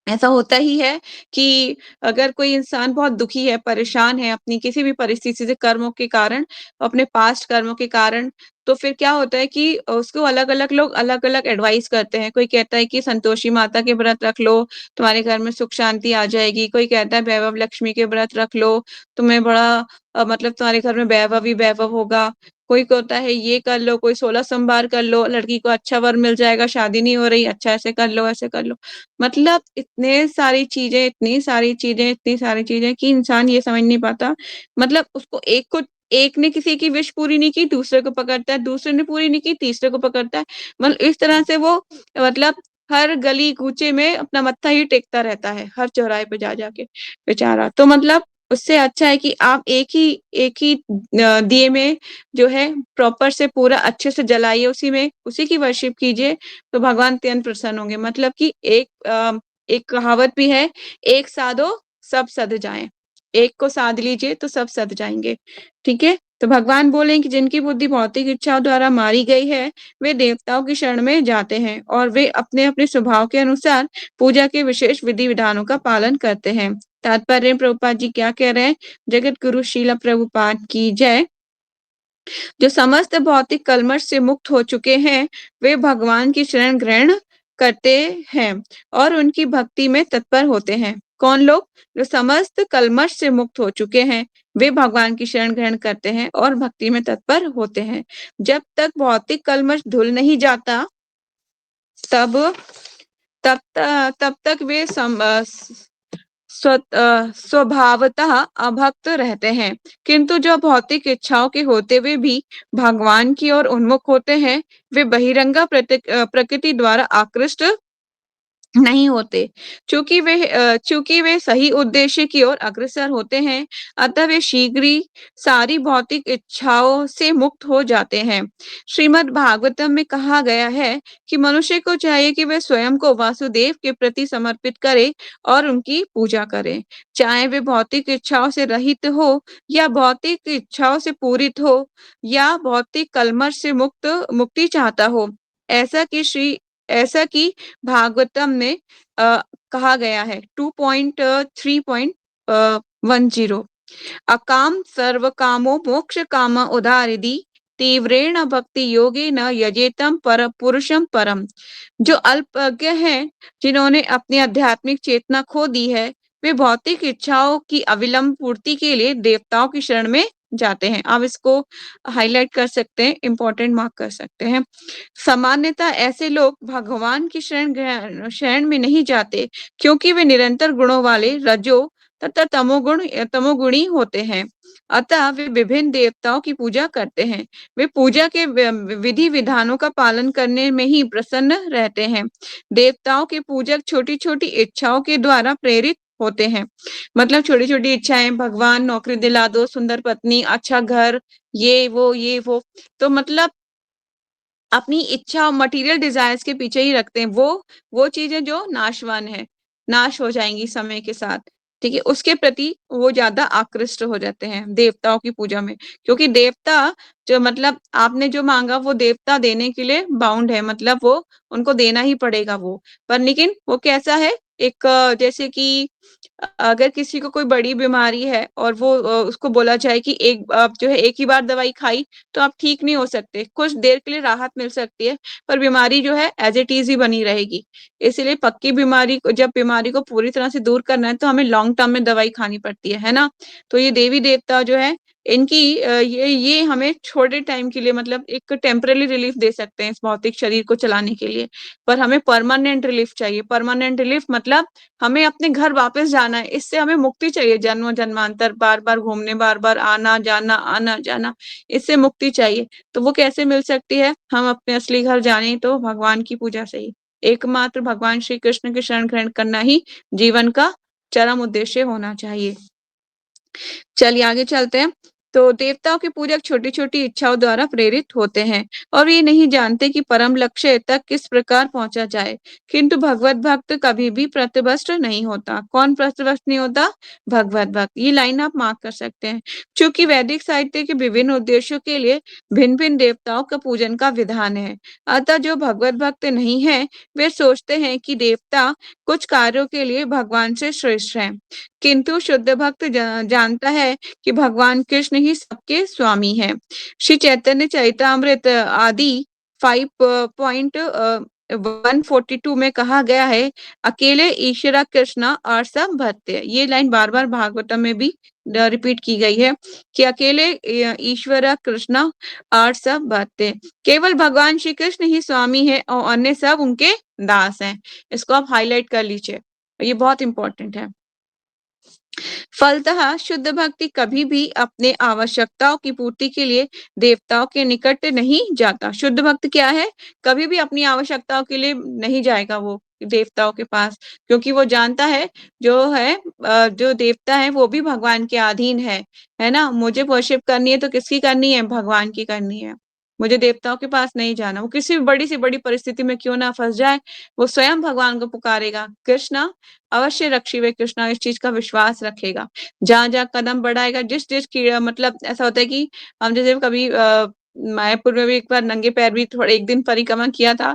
A: ऐसा होता ही है कि अगर कोई इंसान बहुत दुखी है, परेशान है अपनी किसी भी परिस्थिति से कर्मों के कारण, अपने पास्ट कर्मों के कारण, तो फिर क्या होता है कि उसको अलग-अलग लोग अलग-अलग एडवाइस करते हैं। कोई कहता है कि संतोषी माता के व्रत रख लो, तुम्हारे घर में सुख शांति आ जाएगी। कोई कहता है वैभव लक्ष्मी के व्रत रख लो, तुम्हें बड़ा मतलब तुम्हारे घर में वैभव ही वैभव होगा। कोई कहता है ये कर लो, कोई 16 सोमवार कर लो, लड़की को अच्छा वर मिल जाएगा, शादी नहीं हो रही, अच्छा ऐसे कर लो, ऐसे कर लो। मतलब इतनी सारी चीज़ें कि इंसान ये समझ नहीं पाता। मतलब उसको एक ने किसी की विश पूरी नहीं की, दूसरे को पकड़ता है, दूसरे ने पूरी नहीं की, तीसरे को पकड़ता है। मतलब इस तरह से वो मतलब हर गली-कूचे में अपना मत्था ही टेकता रहता है, हर चौराहे पे जा-जा के बेचारा। तो मतलब उससे अच्छा है कि आप एक ही दिए में जो है प्रॉपर से पूरा अच्छे से जलाइए उसी की वर्शिप कीजिए तो भगवान अत्यंत प्रसन्न होंगे। मतलब कि एक कहावत भी है, "एक साधो सब सध जाएँ।" एक को साध लीजिए तो सब सध जाएँगे, ठीक है? तो भगवान बोले कि जिनकी बुद्धि भौतिक इच्छाओं द्वारा मारी गई है, वे देवताओं की शरण में जाते हैं और वे अपने-अपने स्वभाव के अनुसार पूजा के विशेष विधि-विधानों का पालन करते हैं। तात्पर्य प्रभुपाद जी क्या कह रहे हैं? जगत गुरु श्रील प्रभुपाद की जय। जो समस्त भौतिक कल्मश से मुक्त हो चुके हैं, वे भगवान की शरण ग्रहण करते हैं और उनकी भक्ति में तत्पर होते हैं। कौन लोग? जो समस्त कल्मश से मुक्त हो चुके हैं, वे भगवान की शरण ग्रहण करते हैं और भक्ति में तत्पर होते हैं। जब तक भौतिक कल्मश धुल नहीं जाता, तब तब तक वे स्वभावतः अभक्त रहते हैं, किंतु जो भौतिक इच्छाओं के होते हुए भी भगवान की ओर उन्मुख होते हैं, वे बहिरंगा प्रकृति द्वारा आकृष्ट नहीं होते। चूँकि वे सही उद्देश्य की ओर अग्रसर होते हैं, अतः वे शीघ्र ही सारी भौतिक इच्छाओं से मुक्त हो जाते हैं। श्रीमद् भागवतम में कहा गया है कि मनुष्य को चाहिए कि वह स्वयं को वासुदेव के प्रति समर्पित करे और उनकी पूजा करे। चाहे वे भौतिक इच्छाओं से रहित हो या भौतिक इच्छाओं से पूरित हो या भौतिक कल्मष से मुक्ति चाहता हो। ऐसा कि श्री ऐसा कि भागवतम में कहा गया है 2.3.10 अकाम सर्वकामो मोक्ष काम उदारिदि तीव्रेण भक्ति योगेन यजेतम पर पुरुषम परम। जो अल्पज्ञ हैं, जिन्होंने अपनी आध्यात्मिक चेतना खो दी है, वे भौतिक इच्छाओं की अविलंब पूर्ति के लिए देवताओं की शरण में जाते हैं। आप इसको हाईलाइट कर सकते हैं, इम्पोर्टेंट मार्क कर सकते हैं। सामान्यतः ऐसे लोग भगवान की शरण में नहीं जाते क्योंकि वे निरंतर गुणों वाले रजो तथा तमोगुणी होते हैं। अतः वे विभिन्न देवताओं की पूजा करते हैं। वे पूजा के विधि विधानों का पालन करने में ही प्रसन्न रहते हैं। देवताओं के पूजक छोटी-छोटी इच्छाओं के द्वारा प्रेरित होते हैं। मतलब छोटी-छोटी इच्छाएं भगवान नौकरी दिला दो, सुंदर पत्नी, अच्छा घर, ये वो। तो मतलब अपनी इच्छा मटेरियल डिजायर्स के पीछे ही रखते हैं। वो चीज़ें जो नाशवान है, नाश हो जाएँगी समय के साथ, ठीक है? उसके प्रति वो ज़्यादा आकृष्ट हो जाते हैं देवताओं की पूजा में। क्योंकि देवता जो मतलब आपने जो माँगा वो देवता देने के लिए बाउंड है, मतलब वो उनको देना ही पड़ेगा वो। पर लेकिन वो कैसा है? एक जैसे कि अगर किसी को कोई बड़ी बीमारी है और वो उसको बोला जाए कि एक आप जो है एक ही बार दवाई खाई तो आप ठीक नहीं हो सकते। कुछ देर के लिए राहत मिल सकती है, पर बीमारी जो है एज़ इट इज़ ही बनी रहेगी। इसीलिए पक्की बीमारी को जब बीमारी को पूरी तरह से दूर करना है तो हमें लॉन्ग टर्म में दवाई खानी पड़ती है ना? तो ये देवी-देवता जो है इनकी ये हमें छोटे टाइम के लिए मतलब एक टेम्परेरी रिलीफ दे सकते हैं इस भौतिक शरीर को चलाने के लिए। पर हमें परमानेंट रिलीफ चाहिए। परमानेंट रिलीफ मतलब हमें अपने घर वापस जाना है, इससे हमें मुक्ति चाहिए जन्म-जन्मांतर, बार-बार घूमने, बार-बार आना-जाना, आना-जाना, इससे मुक्ति चाहिए। तो वो कैसे मिल सकती है? हम अपने असली घर जाएँ तो भगवान की पूजा से ही। एकमात्र भगवान श्री कृष्ण की शरण ग्रहण करना ही जीवन का चरम उद्देश्य होना चाहिए। चलिए आगे चलते हैं। तो देवताओं के पूजक छोटी-छोटी इच्छाओं द्वारा प्रेरित होते हैं और ये नहीं जानते कि परम लक्ष्य तक किस प्रकार पहुँचा जाए। किंतु भगवत भक्त कभी भी पथभ्रष्ट नहीं होता। कौन पथभ्रष्ट नहीं होता? भगवत भक्त। ये लाइन आप मार्क कर सकते हैं। चूँकि वैदिक साहित्य के विभिन्न उद्देश्यों के लिए भिन्न-भिन्न देवताओं का पूजन का विधान है। अतः जो भगवत भक्त नहीं हैं, वे सोचते हैं कि देवता कुछ कार्यों के लिए भगवान से श्रेष्ठ हैं। किंतु शुद्ध भक्त जानता है कि भगवान कृष्ण ही सबके स्वामी हैं। श्री चैतन्य चरितामृत आदि 5.142 में कहा गया है, अकेले ईश्वरा कृष्णा और सब भक्त। ये लाइन बार-बार भागवतम में भी रिपीट की गई है कि अकेले ईश्वरा कृष्णा और सब भक्त। केवल भगवान श्री कृष्ण ही स्वामी है और अन्य सब उनके दास हैं। इसको आप हाइलाइट कर लीजिए। ये बहुत इम्पोर्टेंट है। फलतः शुद्ध भक्ति कभी भी अपने आवश्यकताओं की पूर्ति के लिए देवताओं के निकट नहीं जाता। शुद्ध भक्त क्या है? कभी भी अपनी आवश्यकताओं के लिए नहीं जाएगा वो देवताओं के पास, क्योंकि वो जानता है जो देवता है वो भी भगवान के अधीन है ना? मुझे वर्शिप करनी है तो किसकी करनी है? भगवान की करनी है। मुझे देवताओं के पास नहीं जाना। वो किसी भी बड़ी से बड़ी परिस्थिति में क्यों ना फँस जाए, वो स्वयं भगवान को पुकारेगा। कृष्णा अवश्य रक्षिवे कृष्णा, इस चीज़ का विश्वास रखेगा। जहाँ-जहाँ कदम बढ़ाएगा, जिस-जिस कीड़ा मतलब ऐसा होता है कि हम जैसे कभी मायापुर में भी एक बार नंगे पैर भी थोड़े एक दिन परिक्रमा किया था।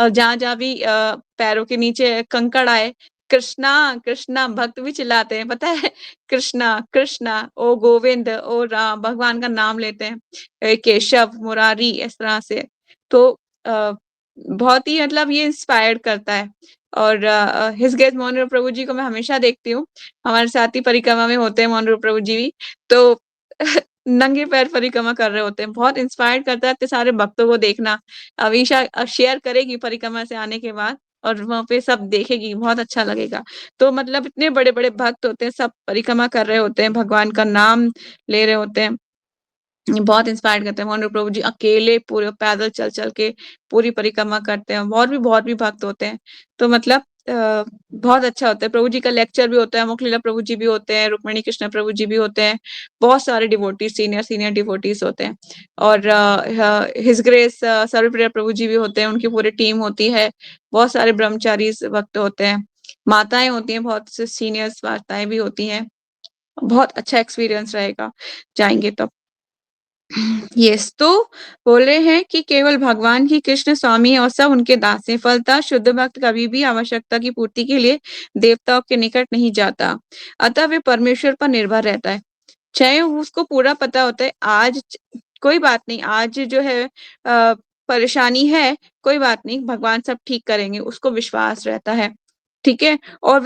A: जहाँ-जहाँ भी पैरों के नीचे कंकड़ आए, कृष्णा, कृष्णा भक्त भी चिल्लाते हैं, पता है? कृष्णा, कृष्णा, ओ गोविंद, ओ राम, भगवान का नाम लेते हैं। केशव, मुरारी इस तरह से। तो अ, बहुत ही मतलब ये इंस्पायर्ड करता है। और हिस ग्रेस मोहन प्रभु जी को मैं हमेशा देखती हूँ। हमारे साथ ही परिक्रमा में होते हैं मोहन प्रभु जी भी। तो नंगे पैर परिक्रमा कर रहे होते हैं। बहुत इंस्पायर्ड करता है इतने सारे भक्तों को देखना। अवीशा शेयर करेगी परिक्रमा से आने के बाद और वहाँ पे सब देखेगी, बहुत अच्छा लगेगा। तो मतलब इतने बड़े-बड़े भक्त होते हैं, सब परिक्रमा कर रहे होते हैं, भगवान का नाम ले रहे होते हैं। बहुत इंस्पायर्ड करते हैं। मोहन प्रभु जी अकेले पूरे पैदल चल-चल के पूरी परिक्रमा करते हैं। और भी भक्त होते हैं। तो मतलब बहुत अच्छा होता है। प्रभु जी का लेक्चर भी होता है, मुखलीला प्रभु जी भी होते हैं, रुक्मिणी कृष्ण प्रभु जी भी होते हैं। बहुत सारे डिवोटीज़ सीनियर डिवोटीज़ होते हैं। और हिज ग्रेस सर्वप्रिय प्रभु जी भी होते हैं, उनकी पूरी टीम होती है। बहुत सारे ब्रह्मचारीज़ भक्त होते हैं। माताएँ होती हैं, बहुत से सीनियर्स माताएँ भी होती हैं। बहुत अच्छा एक्सपीरियंस रहेगा, जाएँगे तो। यस, तो बोल रहे हैं कि केवल भगवान ही कृष्ण स्वामी हैं और सब उनके दास हैं। फलतः शुद्ध भक्त कभी भी आवश्यकता की पूर्ति के लिए देवताओं के निकट नहीं जाता। अतः वे परमेश्वर पर निर्भर रहता है। चाहे उसको पूरा पता होता है आज कोई बात नहीं, आज जो है परेशानी है, कोई बात नहीं, भगवान सब ठीक करेंगे, उसको विश्वास रहता है। ठीक है? और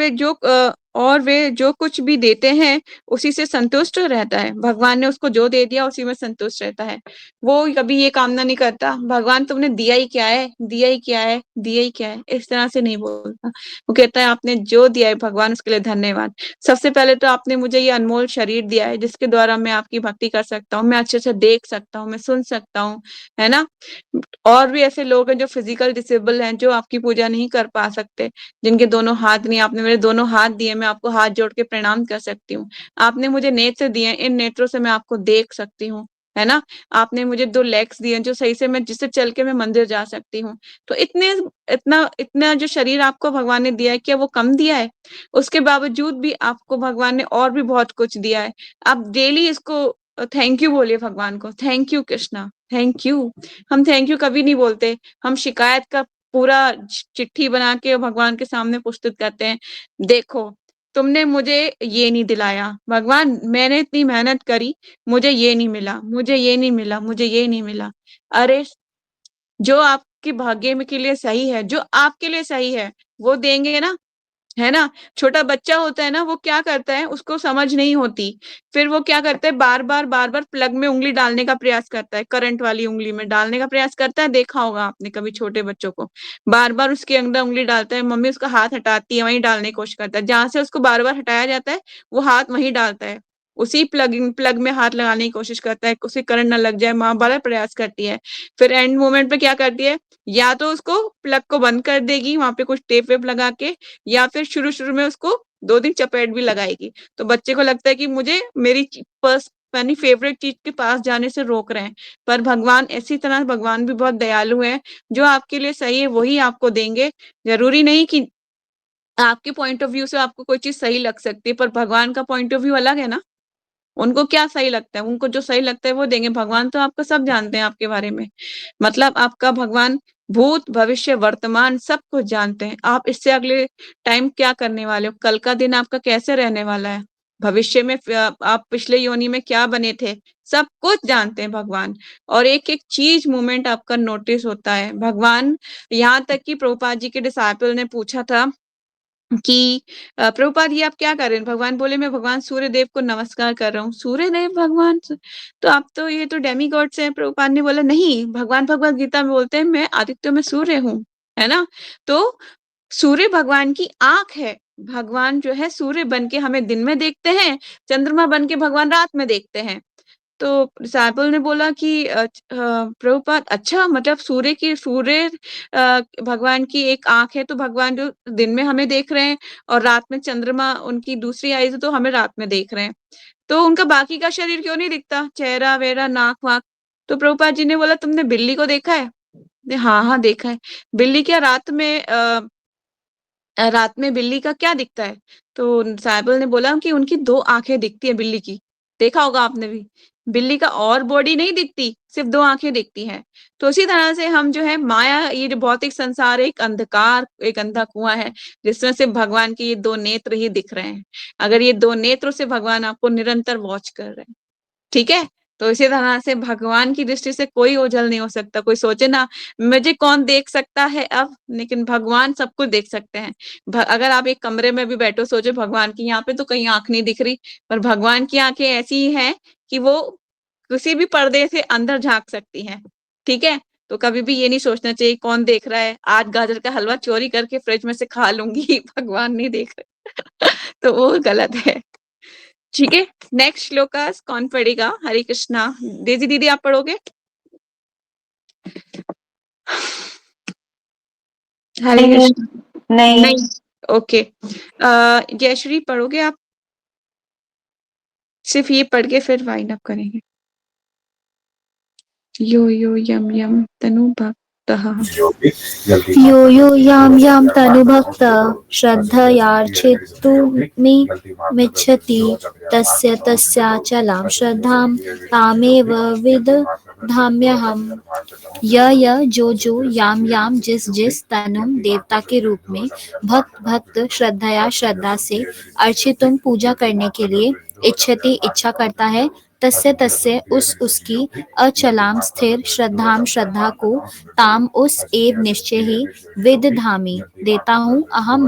A: वे जो कुछ भी देते हैं, उसी से संतुष्ट रहता है। भगवान ने उसको जो दे दिया, उसी में संतुष्ट रहता है। वो कभी ये कामना नहीं करता, भगवान तुमने दिया ही क्या है? दिया ही क्या है? दिया ही क्या है? इस तरह से नहीं बोलता। वो कहता है आपने जो दिया है भगवान उसके लिए धन्यवाद। सबसे पहले तो आपने मुझे ये अनमोल शरीर दिया है, जिसके द्वारा मैं आपकी भक्ति कर सकता हूँ, मैं अच्छे से देख सकता हूँ, मैं सुन सकता हूँ, है ना? और भी ऐसे लोग हैं जो फिज़िकल डिसेबल हैं, जो आपकी पूजा नहीं कर पा सकते, जिनके दोनों हाथ नहीं, आपने मेरे दोनों हाथ दिए, मैं आपको हाथ जोड़ के प्रणाम कर सकती हूँ। आपने मुझे नेत्र दिए, इन नेत्रों से मैं आपको देख सकती हूँ, है ना? आपने मुझे 2 लेग्स दिए जो सही से मैं जिससे चल के मैं मंदिर जा सकती हूँ। तो इतना इतना जो शरीर आपको भगवान ने दिया है, क्या वो कम दिया है? उसके बावजूद भी आपको भगवान ने और भी बहुत कुछ दिया है। आप डेली इसको थैंक यू बोलिए भगवान को, thank you Krishna, thank you. हम थैंक यू कभी नहीं बोलते, हम शिकायत का पूरा चिट्ठी बना के भगवान के सामने प्रस्तुत करते हैं, देखो तुमने मुझे ये नहीं दिलाया, भगवान मैंने इतनी मेहनत करी, मुझे ये नहीं मिला, मुझे ये नहीं मिला, मुझे ये नहीं मिला। अरे जो आपके भाग्य में के लिए सही है, जो आपके लिए सही है, वो देंगे ना, है ना? छोटा बच्चा होता है ना, वो क्या करता है, उसको समझ नहीं होती, फिर वो क्या करता है, बार-बार प्लग में उँगली डालने का प्रयास करता है, करंट वाली उँगली में डालने का प्रयास करता है, देखा होगा आपने कभी छोटे बच्चों को। बार-बार उसके अंदर उँगली डालता है, मम्मी उसका हाथ हटाती है, वहीं डालने की कोशिश करता है, जहाँ से उसको बार-बार हटाया जाता है, वो हाथ वहीं डालता है। उसी प्लग में हाथ लगाने की कोशिश करता है, उसे करंट ना लग जाए, माँ बड़ा प्रयास करती है। फिर एंड मोमेंट पे क्या करती है, या तो उसको प्लग को बंद कर देगी, वहाँ पे कुछ टेप-वेप लगा के, या फिर शुरू-शुरू में उसको 2 दिन चपेट भी लगाएगी। तो बच्चे को लगता है कि मुझे मेरी यानी फ़ेवरेट चीज़ के पास जाने से रोक रहे हैं। पर भगवान इसी तरह भगवान भी बहुत दयालु हैं, जो आपके लिए सही है वही आपको देंगे। ज़रूरी नहीं कि आपके पॉइंट ऑफ व्यू से आपको कोई चीज़ सही लग सकती है, पर भगवान का पॉइंट ऑफ व्यू अलग है ना। उनको क्या सही लगता है, उनको जो सही लगता है वो देंगे। भगवान तो आपका सब जानते हैं आपके बारे में। मतलब आपका भगवान भूत, भविष्य, वर्तमान सब कुछ जानते हैं। आप इससे अगले टाइम क्या करने वाले हो, कल का दिन आपका कैसे रहने वाला है, भविष्य में आप पिछले योनि में क्या बने थे, सब कुछ जानते हैं भगवान। और एक-एक चीज़ मोमेंट आपका नोटिस होता है। भगवान यहाँ तक कि प्रभुपाद जी के डिसाइपल ने पूछा था कि प्रभुपाद ये आप क्या कर रहे हैं? भगवान बोले मैं भगवान सूर्यदेव को नमस्कार कर रहा हूँ। सूर्यदेव भगवान तो आप तो ये तो डेमीगॉड्स हैं। प्रभुपाद ने बोला नहीं, भगवान भगवद गीता में बोलते हैं मैं आदित्य में सूर्य हूँ, है ना? तो सूर्य भगवान की आँख है। भगवान जो है सूर्य बन के हमें दिन में देखते हैं, चंद्रमा बन के भगवान रात में देखते हैं। तो डिसाइपल ने बोला कि प्रभुपाद अच्छा मतलब सूर्य भगवान की एक आँख है तो भगवान जो दिन में हमें देख रहे हैं और रात में चंद्रमा उनकी दूसरी आई है तो हमें रात में देख रहे हैं। तो उनका बाकी का शरीर क्यों नहीं दिखता? चेहरा-वेहरा, नाक-वाक। तो प्रभुपाद जी ने बोला तुमने बिल्ली को देखा है? हाँ, हाँ देखा है। बिल्ली क्या रात में बिल्ली का क्या दिखता है? तो साइबल ने बोला कि उनकी 2 आँखें दिखती है बिल्ली की, देखा होगा आपने भी। बिल्ली का और बॉडी नहीं दिखती, सिर्फ़ 2 आँखें दिखती हैं। तो उसी तरह से हम जो है माया ये जो भौतिक संसार है एक अंधकार, एक अंधा कुआँ है, जिसमें सिर्फ़ भगवान के ये 2 नेत्र ही दिख रहे हैं। अगर ये 2 नेत्रों से भगवान आपको निरंतर वॉच कर रहे हैं। ठीक है? तो इसी तरह से भगवान की दृष्टि से कोई ओझल नहीं हो सकता। कोई सोचे ना मुझे कौन देख सकता है अब, लेकिन भगवान सब कुछ देख सकते हैं। अगर आप एक कमरे में भी बैठो सोचो भगवान की यहाँ पे तो कहीं आँख नहीं दिख रही, पर भगवान की आँखें ऐसी हैं कि वो किसी भी पर्दे से अंदर झाँक सकती हैं। ठीक है? तो कभी भी ये नहीं सोचना चाहिए कौन देख रहा है, आज गाजर का हलवा चोरी करके फ्रिज में से खा लूँगी, भगवान नहीं देख रहे। तो वो गलत है। ठीक है, नेक्स्ट श्लोकास कौन पढ़ेगा? हरे कृष्णा। डेज़ी दीदी आप पढ़ोगे? हरे
D: नहीं
A: कृष्णा।
D: नहीं
A: नहीं, ओके। जयश्री पढ़ोगे आप? सिर्फ ये पढ़ के फिर वाइंड अप करेंगे। यो यो यम यम तनु भक्तः
B: यो यो यां यां तनुभक्त श्रद्धयार्चितुमिच्छति तस्य तस्याचलां श्रद्धां तामेव विदधाम्यहम्। य जो याम याम जिस तनुम देवता के रूप में भक्त श्रद्धया श्रद्धा से अर्चितुम पूजा करने के लिए इच्छति इच्छा करता है तस्य उसकी अचलाम स्थिर श्रद्धाम श्रद्धा को ताम उस एव निश्चय ही विदधामि देता हूँ अहम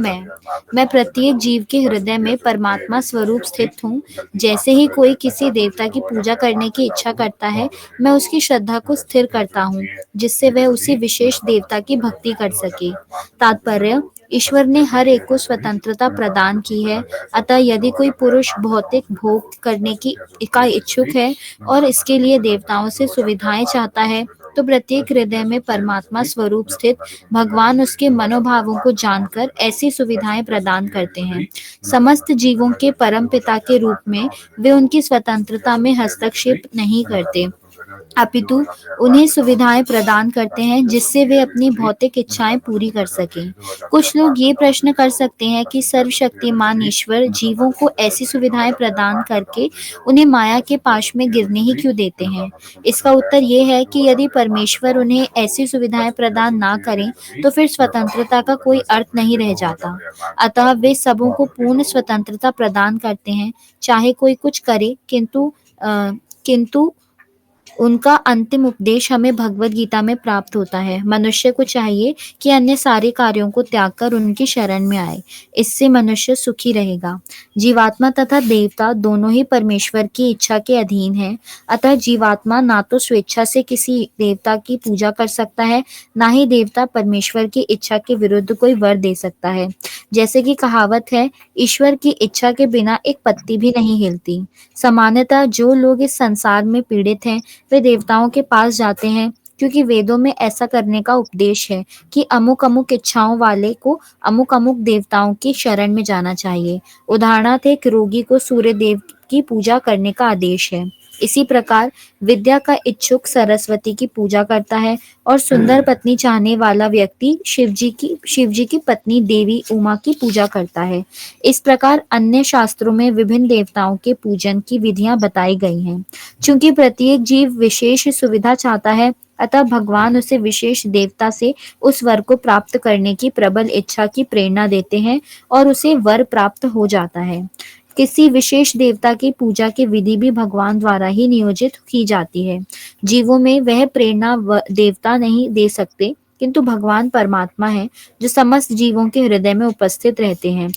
B: मैं प्रत्येक जीव के हृदय में परमात्मा स्वरूप स्थित हूँ। जैसे ही कोई किसी देवता की पूजा करने की इच्छा करता है मैं उसकी श्रद्धा को स्थिर करता हूँ जिससे वह उसी विशेष देवता की भक्ति कर सके। तात्पर्य ईश्वर ने हर एक को स्वतंत्रता प्रदान की है, अतः यदि कोई पुरुष भौतिक भोग करने की इच्छुक है और इसके लिए देवताओं से सुविधाएं चाहता है तो प्रत्येक हृदय में परमात्मा स्वरूप स्थित भगवान उसके मनोभावों को जानकर ऐसी सुविधाएं प्रदान करते हैं। समस्त जीवों के परम पिता के रूप में वे उनकी स्वतंत्रता में हस्तक्षेप नहीं करते। अपितु उन्हें सुविधाएं प्रदान करते हैं जिससे वे अपनी भौतिक इच्छाएं पूरी कर सकें। कुछ लोग ये प्रश्न कर सकते हैं कि सर्वशक्तिमान ईश्वर जीवों को ऐसी सुविधाएं प्रदान करके उन्हें माया के पाश में गिरने ही क्यों देते हैं? इसका उत्तर ये है कि यदि परमेश्वर उन्हें ऐसी सुविधाएं प्रदान ना करें तो फिर स्वतंत्रता का कोई अर्थ नहीं रह जाता। अतः वे सबों को पूर्ण स्वतंत्रता प्रदान करते हैं, चाहे कोई कुछ करे, किंतु उनका अंतिम उपदेश हमें भगवद गीता में प्राप्त होता है। मनुष्य को चाहिए कि अन्य सारे कार्यों को त्याग कर उनकी शरण में आए, इससे मनुष्य सुखी रहेगा। जीवात्मा तथा देवता दोनों ही परमेश्वर की इच्छा के अधीन हैं, अतः जीवात्मा ना तो स्वेच्छा से किसी देवता की पूजा कर सकता है, ना ही देवता परमेश्वर की इच्छा के विरुद्ध कोई वर दे सकता है। जैसे कि कहावत है, ईश्वर की इच्छा के बिना एक पत्ती भी नहीं हिलती। सामान्यतः जो लोग इस संसार में पीड़ित हैं वे देवताओं के पास जाते हैं, क्योंकि वेदों में ऐसा करने का उपदेश है कि अमुक अमुक इच्छाओं वाले को अमुक अमुक देवताओं की शरण में जाना चाहिए। उदाहरणार्थ एक रोगी को सूर्य देव की पूजा करने का आदेश है। इसी प्रकार विद्या का इच्छुक सरस्वती की पूजा करता है और सुंदर पत्नी चाहने वाला व्यक्ति शिव जी की पत्नी देवी उमा की पूजा करता है। इस प्रकार अन्य शास्त्रों में विभिन्न देवताओं के पूजन की विधियां बताई गई हैं। चूंकि प्रत्येक जीव विशेष सुविधा चाहता है, अतः भगवान उसे विशेष देवता से उस वर को प्राप्त करने की प्रबल इच्छा की प्रेरणा देते हैं और उसे वर प्राप्त हो जाता है। किसी विशेष देवता की पूजा की विधि भी भगवान द्वारा ही नियोजित की जाती है। जीवों में वह प्रेरणा देवता नहीं दे सकते, किंतु भगवान परमात्मा है जो समस्त जीवों के हृदय में उपस्थित रहते हैं।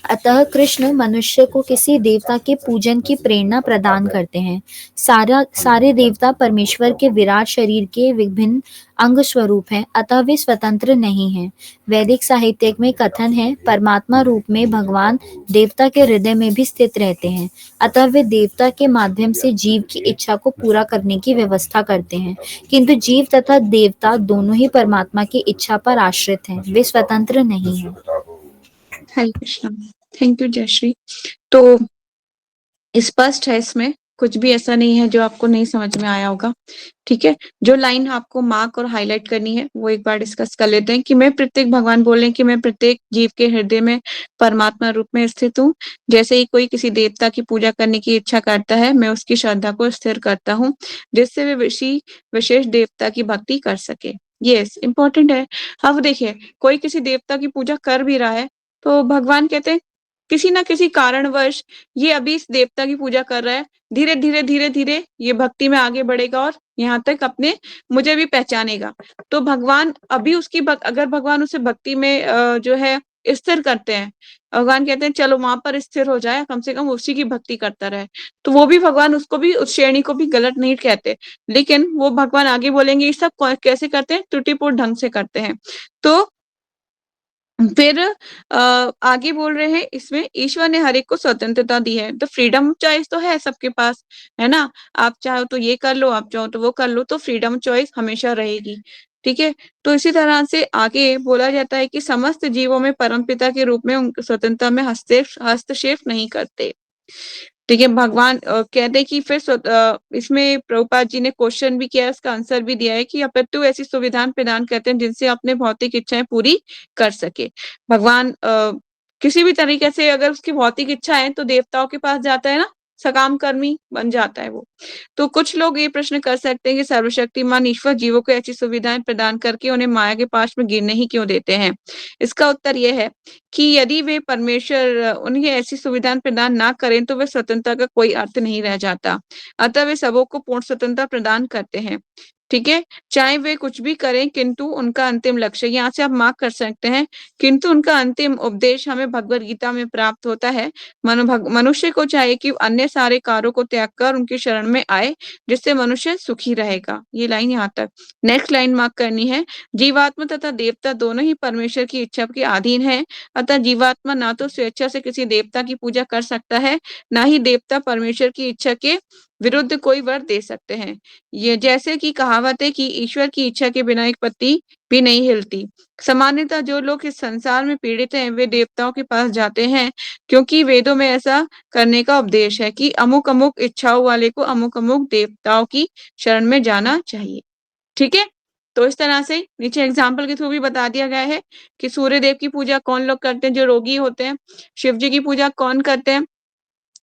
B: अतः कृष्ण मनुष्य को किसी देवता के पूजन की प्रेरणा प्रदान करते हैं। सारे देवता परमेश्वर के विराट शरीर के विभिन्न अंग स्वरूप हैं, अतः वे स्वतंत्र नहीं हैं। वैदिक साहित्य में कथन है, परमात्मा रूप में भगवान देवता के हृदय में भी स्थित रहते हैं, अतः वे देवता के माध्यम से जीव की इच्छा को पूरा करने की व्यवस्था करते हैं। किंतु जीव तथा देवता दोनों ही परमात्मा की इच्छा पर आश्रित हैं, वे स्वतंत्र नहीं हैं।
A: हरे कृष्णा। Thank you Jayshree. तो स्पष्ट है, इसमें कुछ भी ऐसा नहीं है जो आपको नहीं समझ में आया होगा। ठीक है, जो लाइन आपको मार्क और हाईलाइट करनी है वो एक बार डिस्कस कर लेते हैं कि मैं प्रत्येक, भगवान बोल रहे हैं कि मैं प्रत्येक जीव के हृदय में परमात्मा रूप में स्थित हूँ। जैसे ही कोई किसी देवता की पूजा करने की इच्छा करता है, मैं उसकी श्रद्धा को स्थिर करता हूँ जिससे वे विशेष देवता की भक्ति कर सके। यस, इंपॉर्टेंट है। अब देखिए, कोई किसी देवता की पूजा कर भी रहा है तो भगवान कहते हैं किसी ना किसी कारणवश ये अभी इस देवता की पूजा कर रहा है, धीरे-धीरे ये भक्ति में आगे बढ़ेगा और यहाँ तक अपने मुझे भी पहचानेगा। तो भगवान अभी उसकी अगर भगवान उसे भक्ति में जो है स्थिर करते हैं, भगवान कहते हैं चलो वहाँ पर स्थिर हो जाए, कम से कम उसी की भक्ति करता रहे। तो वो भी भगवान उसको भी, उस श्रेणी को भी गलत नहीं कहते। लेकिन वो भगवान आगे बोलेंगे ये सब कैसे करते हैं? त्रुटिपूर्ण ढंग से करते हैं। तो फिर आगे बोल रहे हैं, इसमें ईश्वर ने हर एक को स्वतंत्रता दी है। तो फ्रीडम चॉइस तो है सबके पास, है ना? आप चाहो तो ये कर लो, आप चाहो तो वो कर लो, तो फ्रीडम चॉइस हमेशा रहेगी। ठीक है? तो इसी तरह से आगे बोला जाता है कि समस्त जीवों में परमपिता के रूप में उनकी स्वतंत्रता में हस्तक्षेप नहीं करते। ठीक है, भगवान कहते हैं कि फिर इसमें प्रभुपाद जी ने क्वेश्चन भी किया है, उसका आंसर भी दिया है कि अपितु ऐसी सुविधाएं प्रदान करते हैं जिनसे अपने भौतिक इच्छाएं पूरी कर सके। भगवान किसी भी तरीके से अगर उसकी भौतिक इच्छा है तो देवताओं के पास जाता है ना, सकाम कर्मी बन जाता है वो। तो कुछ लोग ये प्रश्न कर सकते हैं कि सर्वशक्तिमान ईश्वर जीवों को ऐसी सुविधाएं प्रदान करके उन्हें माया के पास में गिरने ही क्यों देते हैं? इसका उत्तर ये है कि यदि वे परमेश्वर उन्हें ऐसी सुविधाएं प्रदान ना करें तो वे स्वतंत्रता का कोई अर्थ नहीं रह जाता। अतः वे सबों को पूर्ण स्वतंत्रता प्रदान करते हैं। ठीक है, चाहे वे कुछ भी करें, किंतु उनका अंतिम लक्ष्य, यहाँ से आप मार्क कर सकते हैं, किंतु उनका अंतिम उपदेश हमें भगवद गीता में प्राप्त होता है। मनुष्य को चाहिए कि अन्य सारे कार्यों को त्याग कर उनकी शरण में आए, जिससे मनुष्य सुखी रहेगा। ये लाइन यहाँ तक। नेक्स्ट लाइन मार्क करनी है, जीवात्मा तथा देवता दोनों ही परमेश्वर की इच्छा के अधीन है, अतः जीवात्मा ना तो स्वेच्छा से किसी देवता की पूजा कर सकता है, ना ही देवता परमेश्वर की इच्छा के विरुद्ध कोई वर दे सकते हैं। ये जैसे कि कहावत है कि ईश्वर की इच्छा के बिना एक पत्ती भी नहीं हिलती। सामान्यतः जो लोग इस संसार में पीड़ित हैं, वे देवताओं के पास जाते हैं, क्योंकि वेदों में ऐसा करने का उपदेश है कि अमुक-अमुक इच्छाओं वाले को अमुक-अमुक देवताओं की शरण में जाना चाहिए। ठीक है? तो इस तरह से नीचे एग्ज़ाम्पल के थ्रू भी बता दिया गया है कि सूर्य देव की पूजा कौन लोग करते हैं, जो रोगी होते हैं। शिव जी की पूजा कौन करते हैं?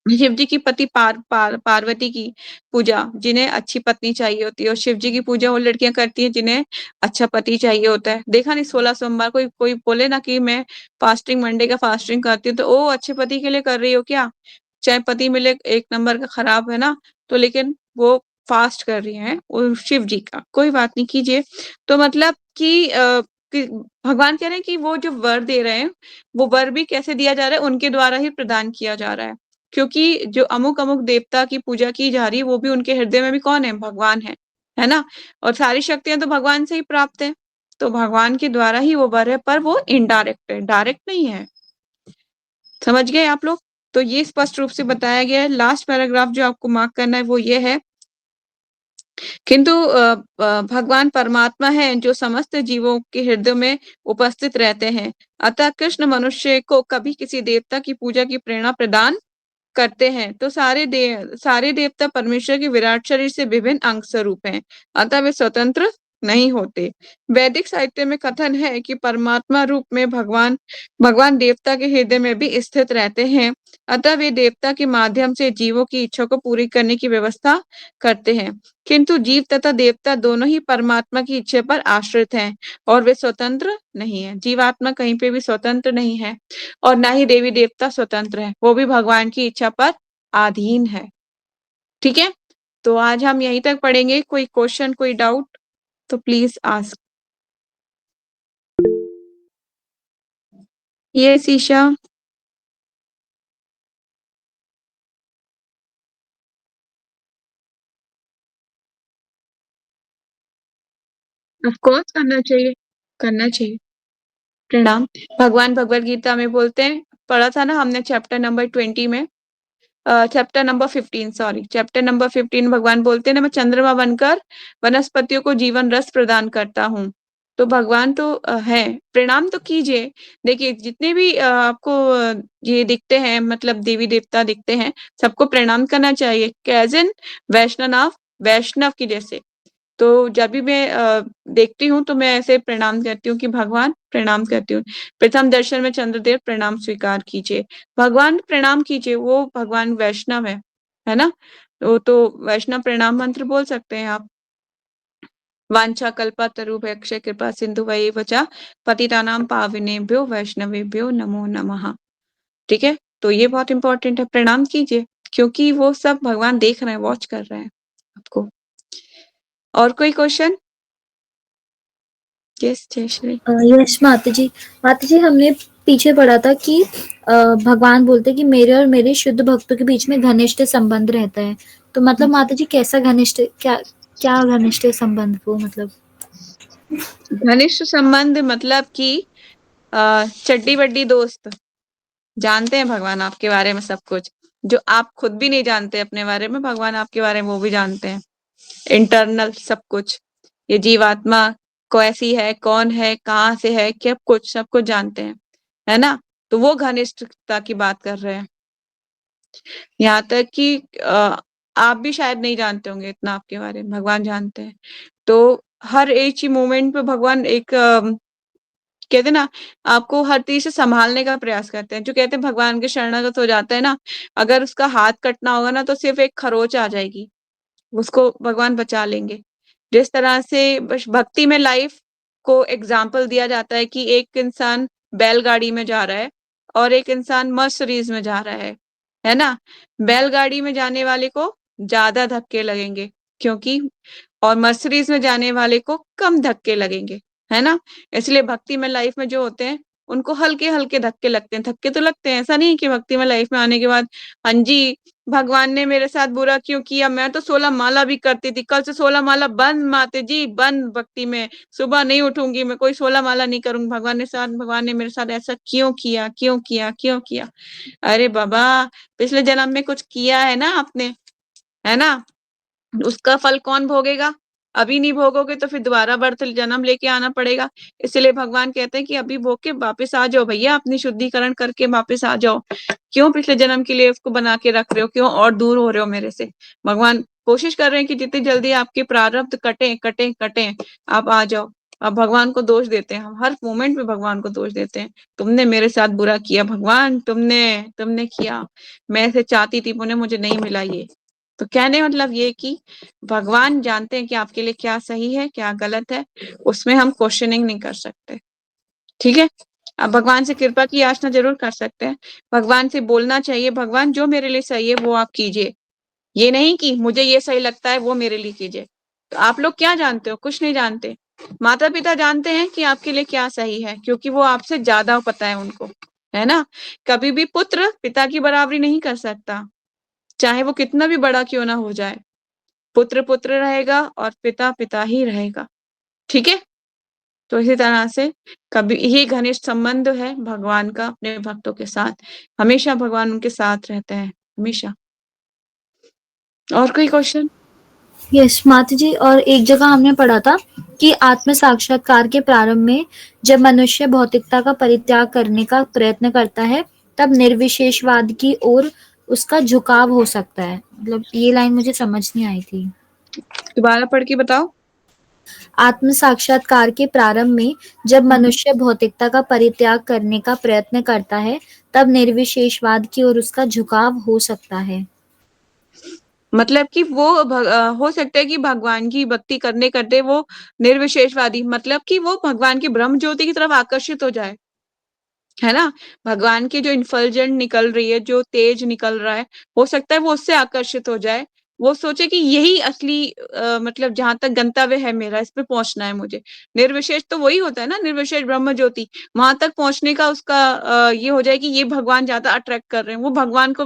A: शिव जी की पति पार्वती की पूजा, जिन्हें अच्छी पत्नी चाहिए होती है, और शिव जी की पूजा वो लड़कियाँ करती हैं जिन्हें अच्छा पति चाहिए होता है। देखा नहीं 16 सोमवार कोई कोई बोले ना कि मैं फास्टिंग मंडे का फास्टिंग करती हूँ, तो ओह! अच्छे पति के लिए कर रही हो क्या? चाहे पति मिले 1 नंबर का खराब है ना, तो लेकिन वो फास्ट कर रही हैं वो शिव जी का, कोई बात नहीं कीजिए। तो मतलब कि भगवान कह रहे हैं कि वो जो वर दे रहे हैं, वो वर भी कैसे दिया जा रहा है? उनके द्वारा ही प्रदान किया जा रहा है। क्योंकि जो अमुक-अमुक देवता की पूजा की जा रही है, वो भी उनके हृदय में भी कौन है? भगवान है ना? और सारी शक्तियाँ तो भगवान से ही प्राप्त हैं, तो भगवान के द्वारा ही वो वर है, पर वो इनडायरेक्ट है, डायरेक्ट नहीं है। समझ गए आप लोग? तो ये स्पष्ट रूप से बताया गया है। लास्ट पैराग्राफ जो आपको मार्क करना है, वो ये है, किंतु भगवान परमात्मा हैं, जो समस्त जीवों के हृदय में उपस्थित रहते हैं। अतः कृष्ण मनुष्य को कभी किसी देवता की पूजा की प्रेरणा प्रदान करते हैं, तो सारे देवता परमेश्वर के विराट शरीर से विभिन्न अंग स्वरूप हैं, अतः वे स्वतंत्र नहीं होते। वैदिक साहित्य में कथन है कि परमात्मा रूप में भगवान देवता के हृदय में भी स्थित रहते हैं, अतः वे देवता के माध्यम से जीवों की इच्छा को पूरी करने की व्यवस्था करते हैं। किंतु जीव तथा देवता दोनों ही परमात्मा की इच्छा पर आश्रित हैं, और वे स्वतंत्र नहीं है। जीवात्मा कहीं पे भी स्वतंत्र नहीं है, और ना ही देवी देवता स्वतंत्र है, वो भी भगवान की इच्छा पर अधीन है। ठीक है? तो आज हम यहीं तक पढ़ेंगे। कोई क्वेश्चन, कोई डाउट तो please ask. Yes Isha. Of course करना चाहिए, करना चाहिए। प्रणाम। भगवान भगवत गीता में बोलते हैं, पढ़ा था ना हमने चैप्टर नंबर 20 में, chapter number 15 sorry, chapter number 15 भगवान बोलते हैं ना, मैं चंद्रमा बनकर वनस्पतियों को जीवन रस प्रदान करता हूँ। तो भगवान तो है, प्रणाम तो कीजिए। देखिए जितने भी आपको ये दिखते हैं, मतलब देवी देवता दिखते हैं, सबको प्रणाम करना चाहिए, कैज़ इन वैष्णव, वैष्णव की जैसे। तो जब भी मैं देखती हूँ तो मैं ऐसे प्रणाम करती हूँ कि भगवान प्रणाम करती हूँ। प्रथम दर्शन में चंद्रदेव प्रणाम स्वीकार कीजिए। भगवान प्रणाम कीजिए, वो भगवान वैष्णव है ना? तो वैष्णव प्रणाम मंत्र बोल सकते हैं आप। वाञ्छाकल्पतरुभ्यश्च कृपा सिन्धुभैव च पतितानां पावनेभ्यो वैष्णवेभ्यो नमो नमः। ठीक है? तो ये बहुत इंपॉर्टेंट है, प्रणाम कीजिए, क्योंकि वो सब भगवान देख रहे हैं, वॉच कर रहे हैं आपको। और कोई क्वेश्चन? यस जयश्री।
B: यश माता जी हमने पीछे पढ़ा था कि भगवान बोलते कि मेरे और मेरे शुद्ध भक्तों के बीच में घनिष्ठ संबंध रहता है। तो मतलब माता जी कैसा घनिष्ठ, क्या क्या घनिष्ठ संबंध वो मतलब?
A: घनिष्ठ संबंध मतलब कि चड्डी बड्डी दोस्त, जानते हैं भगवान आपके बारे में सब कुछ, जो आप खुद भी नहीं जानते अपने बारे में, भगवान आपके बारे में वो भी जानते हैं, इंटरनल सब कुछ। ये जीवात्मा कैसी है, कौन है, कहाँ से है, क्या कुछ सब कुछ जानते हैं, है ना? तो वो घनिष्ठता की बात कर रहे हैं। यहाँ तक कि आप भी शायद नहीं जानते होंगे इतना आपके बारे में, भगवान जानते हैं। तो हर एक ही मोमेंट पे भगवान एक कहते हैं ना, आपको हर चीज से संभालने का प्रयास करते हैं। जो कहते हैं भगवान के शरणागत हो जाता है ना, अगर उसका हाथ कटना होगा ना, तो सिर्फ एक खरोच आ जाएगी, उसको भगवान बचा लेंगे। जिस तरह से बस भक्ति में लाइफ को एग्जाम्पल दिया जाता है कि एक इंसान बैलगाड़ी में जा रहा है और एक इंसान मर्सिडीज में जा रहा है ना? बैलगाड़ी में जाने वाले को ज्यादा धक्के लगेंगे, क्योंकि और मर्सिडीज में जाने वाले को कम धक्के लगेंगे, है ना? इसलिए भक्ति में लाइफ में जो होते हैं, उनको हल्के-हल्के धक्के लगते हैं। धक्के तो लगते हैं, ऐसा नहीं है कि भक्ति में लाइफ में आने के बाद, हाँ जी, भगवान ने मेरे साथ बुरा क्यों किया? मैं तो 16 माला भी करती थी, कल से 16 माला बंद माते जी, बंद भक्ति में। सुबह नहीं उठूँगी, मैं कोई 16 माला नहीं करूँगी। भगवान ने मेरे साथ ऐसा क्यों किया, क्यों किया, क्यों किया? अरे बाबा, पिछले जन्म में कुछ किया है ना आपने, है ना? उसका फल कौन भोगेगा? अभी नहीं भोगोगे तो फिर दोबारा बर्थ जन्म लेके आना पड़ेगा। इसलिए भगवान कहते हैं कि अभी भोग के वापस आ जाओ भैया, अपनी शुद्धिकरण करके वापस आ जाओ। क्यों पिछले जन्म के लिए उसको बना के रख रहे हो? क्यों और दूर हो रहे हो मेरे से? भगवान कोशिश कर रहे हैं कि जितनी जल्दी आपके प्रारब्ध कटे कटे कटे, आप आ जाओ। अब भगवान को दोष देते हैं, हम हर मोमेंट में भगवान को दोष देते हैं। तुमने मेरे साथ बुरा किया भगवान, तुमने तुमने किया, मैं ऐसे चाहती थी पुण्य, मुझे नहीं मिला ये। तो कहने मतलब ये कि भगवान जानते हैं कि आपके लिए क्या सही है क्या गलत है, उसमें हम क्वेश्चनिंग नहीं कर सकते। ठीक है, आप भगवान से कृपा की याचना जरूर कर सकते हैं। भगवान से बोलना चाहिए, भगवान जो मेरे लिए सही है वो आप कीजिए, ये नहीं कि मुझे ये सही लगता है वो मेरे लिए कीजिए। तो आप लोग क्या जानते हो? कुछ नहीं जानते। माता पिता जानते हैं कि आपके लिए क्या सही है, क्योंकि वो आपसे ज्यादा पता है उनको, है ना? कभी भी पुत्र पिता की बराबरी नहीं कर सकता, चाहे वो कितना भी बड़ा क्यों ना हो जाए। पुत्र पुत्र रहेगा और पिता पिता ही रहेगा। ठीक है, तो इसी तरह से कभी ये घनिष्ठ संबंध है भगवान का अपने भक्तों के साथ, हमेशा भगवान उनके साथ रहते हैं, हमेशा। और कोई क्वेश्चन?
B: यस माता जी, और एक जगह हमने पढ़ा था कि आत्म साक्षात्कार के प्रारंभ में जब मनुष्य भौतिकता का परित्याग करने का प्रयत्न करता है, तब निर्विशेषवाद की ओर उसका झुकाव हो सकता है। मतलब ये लाइन मुझे समझ नहीं आई थी।
A: दोबारा पढ़ के बताओ।
B: आत्म साक्षात्कार के प्रारंभ में जब मनुष्य भौतिकता का परित्याग करने का प्रयत्न करता है, तब निर्विशेषवाद की ओर उसका झुकाव हो सकता है।
A: मतलब कि वो हो सकता है कि भगवान की भक्ति करने करते वो निर्विशेषवादी, मतलब कि वो भगवान की ब्रह्म ज्योति की तरफ आकर्षित हो जाए, है ना? भगवान की जो इन्फल्जेंट निकल रही है, जो तेज निकल रहा है, हो सकता है वो उससे आकर्षित हो जाए। वो सोचे कि यही असली मतलब जहाँ तक गंतव्य है मेरा, इस पे पहुँचना है मुझे। निर्विशेष तो वही होता है ना, निर्विशेष ब्रह्म ज्योति। वहां तक पहुँचने का उसका ये हो जाए कि ये भगवान ज्यादा अट्रैक्ट कर रहे हैं, वो भगवान को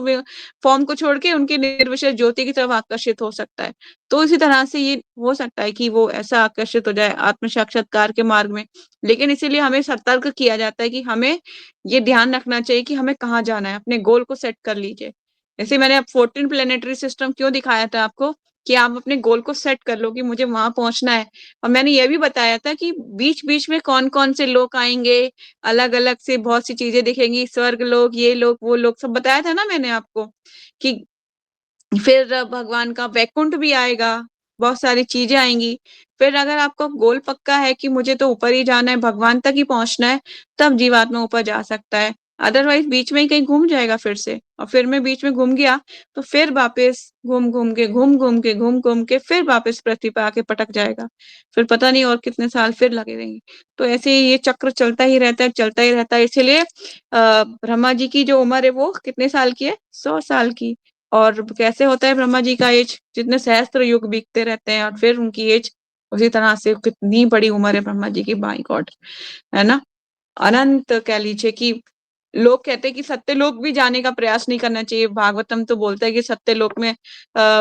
A: फॉर्म को छोड़ के उनकी निर्विशेष ज्योति की तरफ आकर्षित हो सकता है। तो इसी तरह से ये हो सकता है कि वो ऐसा आकर्षित हो जाए आत्म साक्षात्कार के मार्ग में। लेकिन इसीलिए हमें सतर्क किया जाता है कि हमें ये ध्यान रखना चाहिए कि हमें कहाँ जाना है, अपने गोल को सेट कर लीजिए। जैसे मैंने अब 14 प्लेनेटरी सिस्टम क्यों दिखाया था आपको, कि आप अपने गोल को सेट कर लो कि मुझे वहां पहुंचना है। और मैंने ये भी बताया था कि बीच बीच में कौन कौन से लोग आएंगे, अलग अलग से बहुत सी चीजें दिखेंगी, स्वर्ग लोग, ये लोग, वो लोग, सब बताया था ना मैंने आपको। कि फिर भगवान का वैकुंठ भी आएगा, बहुत सारी चीजें आएंगी। फिर अगर आपका गोल पक्का है कि मुझे तो ऊपर ही जाना है, भगवान तक ही पहुंचना है, तब जीवात्मा ऊपर जा सकता है। अदरवाइज बीच में ही कहीं घूम जाएगा फिर से, और फिर मैं बीच में घूम गया तो फिर वापस घूम घूम के फिर वापस पृथ्वी पे आके पटक जाएगा। फिर पता नहीं और कितने साल फिर लगे रहेंगे। तो ऐसे ही ये चक्र चलता ही रहता है, चलता ही रहता है। इसीलिए ब्रह्मा जी की जो उम्र है वो कितने साल की है? 100 साल की। और कैसे होता है ब्रह्मा जी का एज? जितने सहस्त्र युग बीतते रहते हैं और फिर उनकी एज उसी तरह से, कितनी बड़ी उम्र है ब्रह्मा जी की, माय गॉड, है ना? अनंत कह लीजिए कि लोग कहते हैं कि सत्यलोक भी जाने का प्रयास नहीं करना चाहिए। भागवतम तो बोलता है कि सत्यलोक में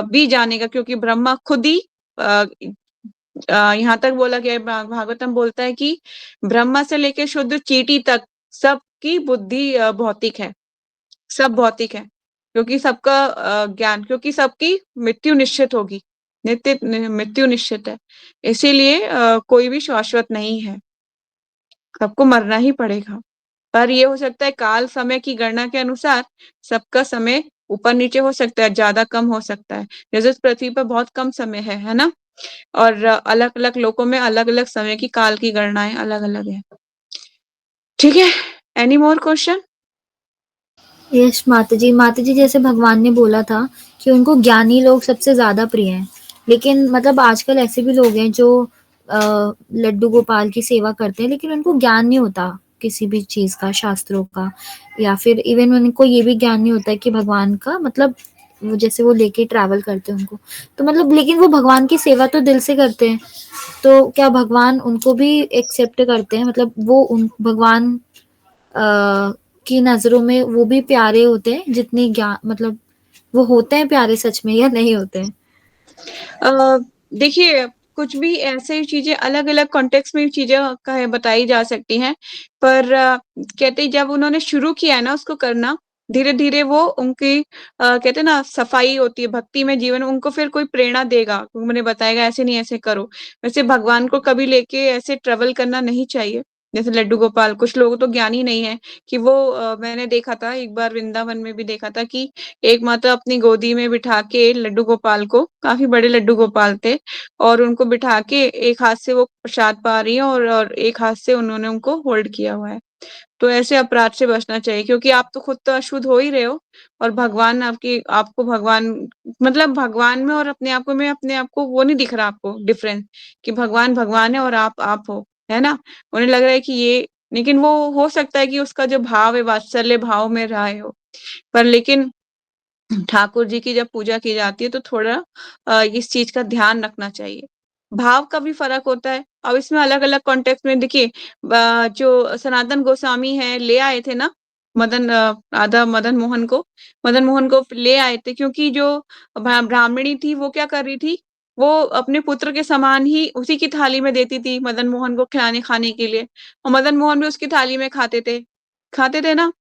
A: भी जाने का, क्योंकि ब्रह्मा खुद ही यहाँ तक बोला गया है, भागवतम बोलता है कि ब्रह्मा से लेकर शुद्ध चींटी तक सबकी बुद्धि भौतिक है, सब भौतिक है। क्योंकि सबका ज्ञान, क्योंकि सबकी मृत्यु निश्चित होगी, मृत्यु निश्चित है। इसीलिए कोई भी शाश्वत नहीं है, सबको मरना ही पड़ेगा। पर ये हो सकता है काल समय की गणना के अनुसार सबका समय ऊपर नीचे हो सकता है, ज्यादा कम हो सकता है। जैसे इस पृथ्वी पर बहुत कम समय है ना? और अलग अलग लोगों में अलग अलग समय की काल की गणनाएं अलग अलग है। ठीक है, एनी मोर क्वेश्चन?
B: यस माता जी जैसे भगवान ने बोला था कि उनको ज्ञानी लोग सबसे ज्यादा प्रिय हैं, लेकिन मतलब आजकल ऐसे भी लोग हैं जो लड्डू गोपाल की सेवा करते हैं, लेकिन उनको ज्ञान नहीं होता किसी भी चीज का, शास्त्रों का, या फिर इवन उनको ये भी ज्ञान नहीं होता है कि भगवान का मतलब वो जैसे वो लेके ट्रैवल करते हैं उनको, तो मतलब लेकिन वो भगवान की सेवा तो दिल से करते हैं। तो क्या भगवान उनको भी एक्सेप्ट करते हैं? मतलब वो उन भगवान की नजरों में वो भी प्यारे होते हैं जितने ज्ञान, मतलब वो होते हैं प्यारे सच में या नहीं होते हैं?
A: देखिए, कुछ भी ऐसे चीजें अलग अलग कॉन्टेक्स्ट में चीजें बताई जा सकती हैं। पर कहते जब उन्होंने शुरू किया है ना उसको करना, धीरे-धीरे वो उनकी कहते हैं ना सफाई होती है, भक्ति में जीवन उनको फिर कोई प्रेरणा देगा, उन्हें बताएगा ऐसे नहीं ऐसे करो। वैसे भगवान को कभी लेके ऐसे ट्रैवल करना नहीं चाहिए। जैसे लड्डू गोपाल, कुछ लोग तो ज्ञानी नहीं है कि वो मैंने देखा था एक बार वृंदावन में भी देखा था कि एक माता अपनी गोदी में बिठा के लड्डू गोपाल को, काफ़ी बड़े लड्डू गोपाल थे और उनको बिठा के एक हाथ से वो प्रसाद पा रही हैं और एक हाथ से उन्होंने उनको होल्ड किया हुआ है। तो ऐसे अपराध से बचना चाहिए क्योंकि आप तो खुद तो अशुद्ध हो ही रहे हो और भगवान आपको भगवान मतलब भगवान में और अपने आप को वो नहीं दिख रहा आपको डिफरेंस कि भगवान भगवान है और आप हो, है ना? उन्हें लग रहा है कि ये लेकिन वो हो सकता है कि उसका जो भाव है वात्सल्य भाव में रहे हो। पर लेकिन ठाकुर जी की जब पूजा की जाती है तो थोड़ा इस चीज़ का ध्यान रखना चाहिए। भाव का भी फ़र्क होता है। अब इसमें अलग-अलग कॉन्टेक्स्ट में देखिए जो सनातन गोस्वामी हैं ले आए थे ना राधा मदन मोहन को ले आए थे क्योंकि जो ब्राह्मणी थी वो क्या कर रही थी, वो अपने पुत्र के समान ही उसी की थाली में देती थी मदन मोहन को खाने के लिए और मदन मोहन भी उसकी थाली में खाते थे ना?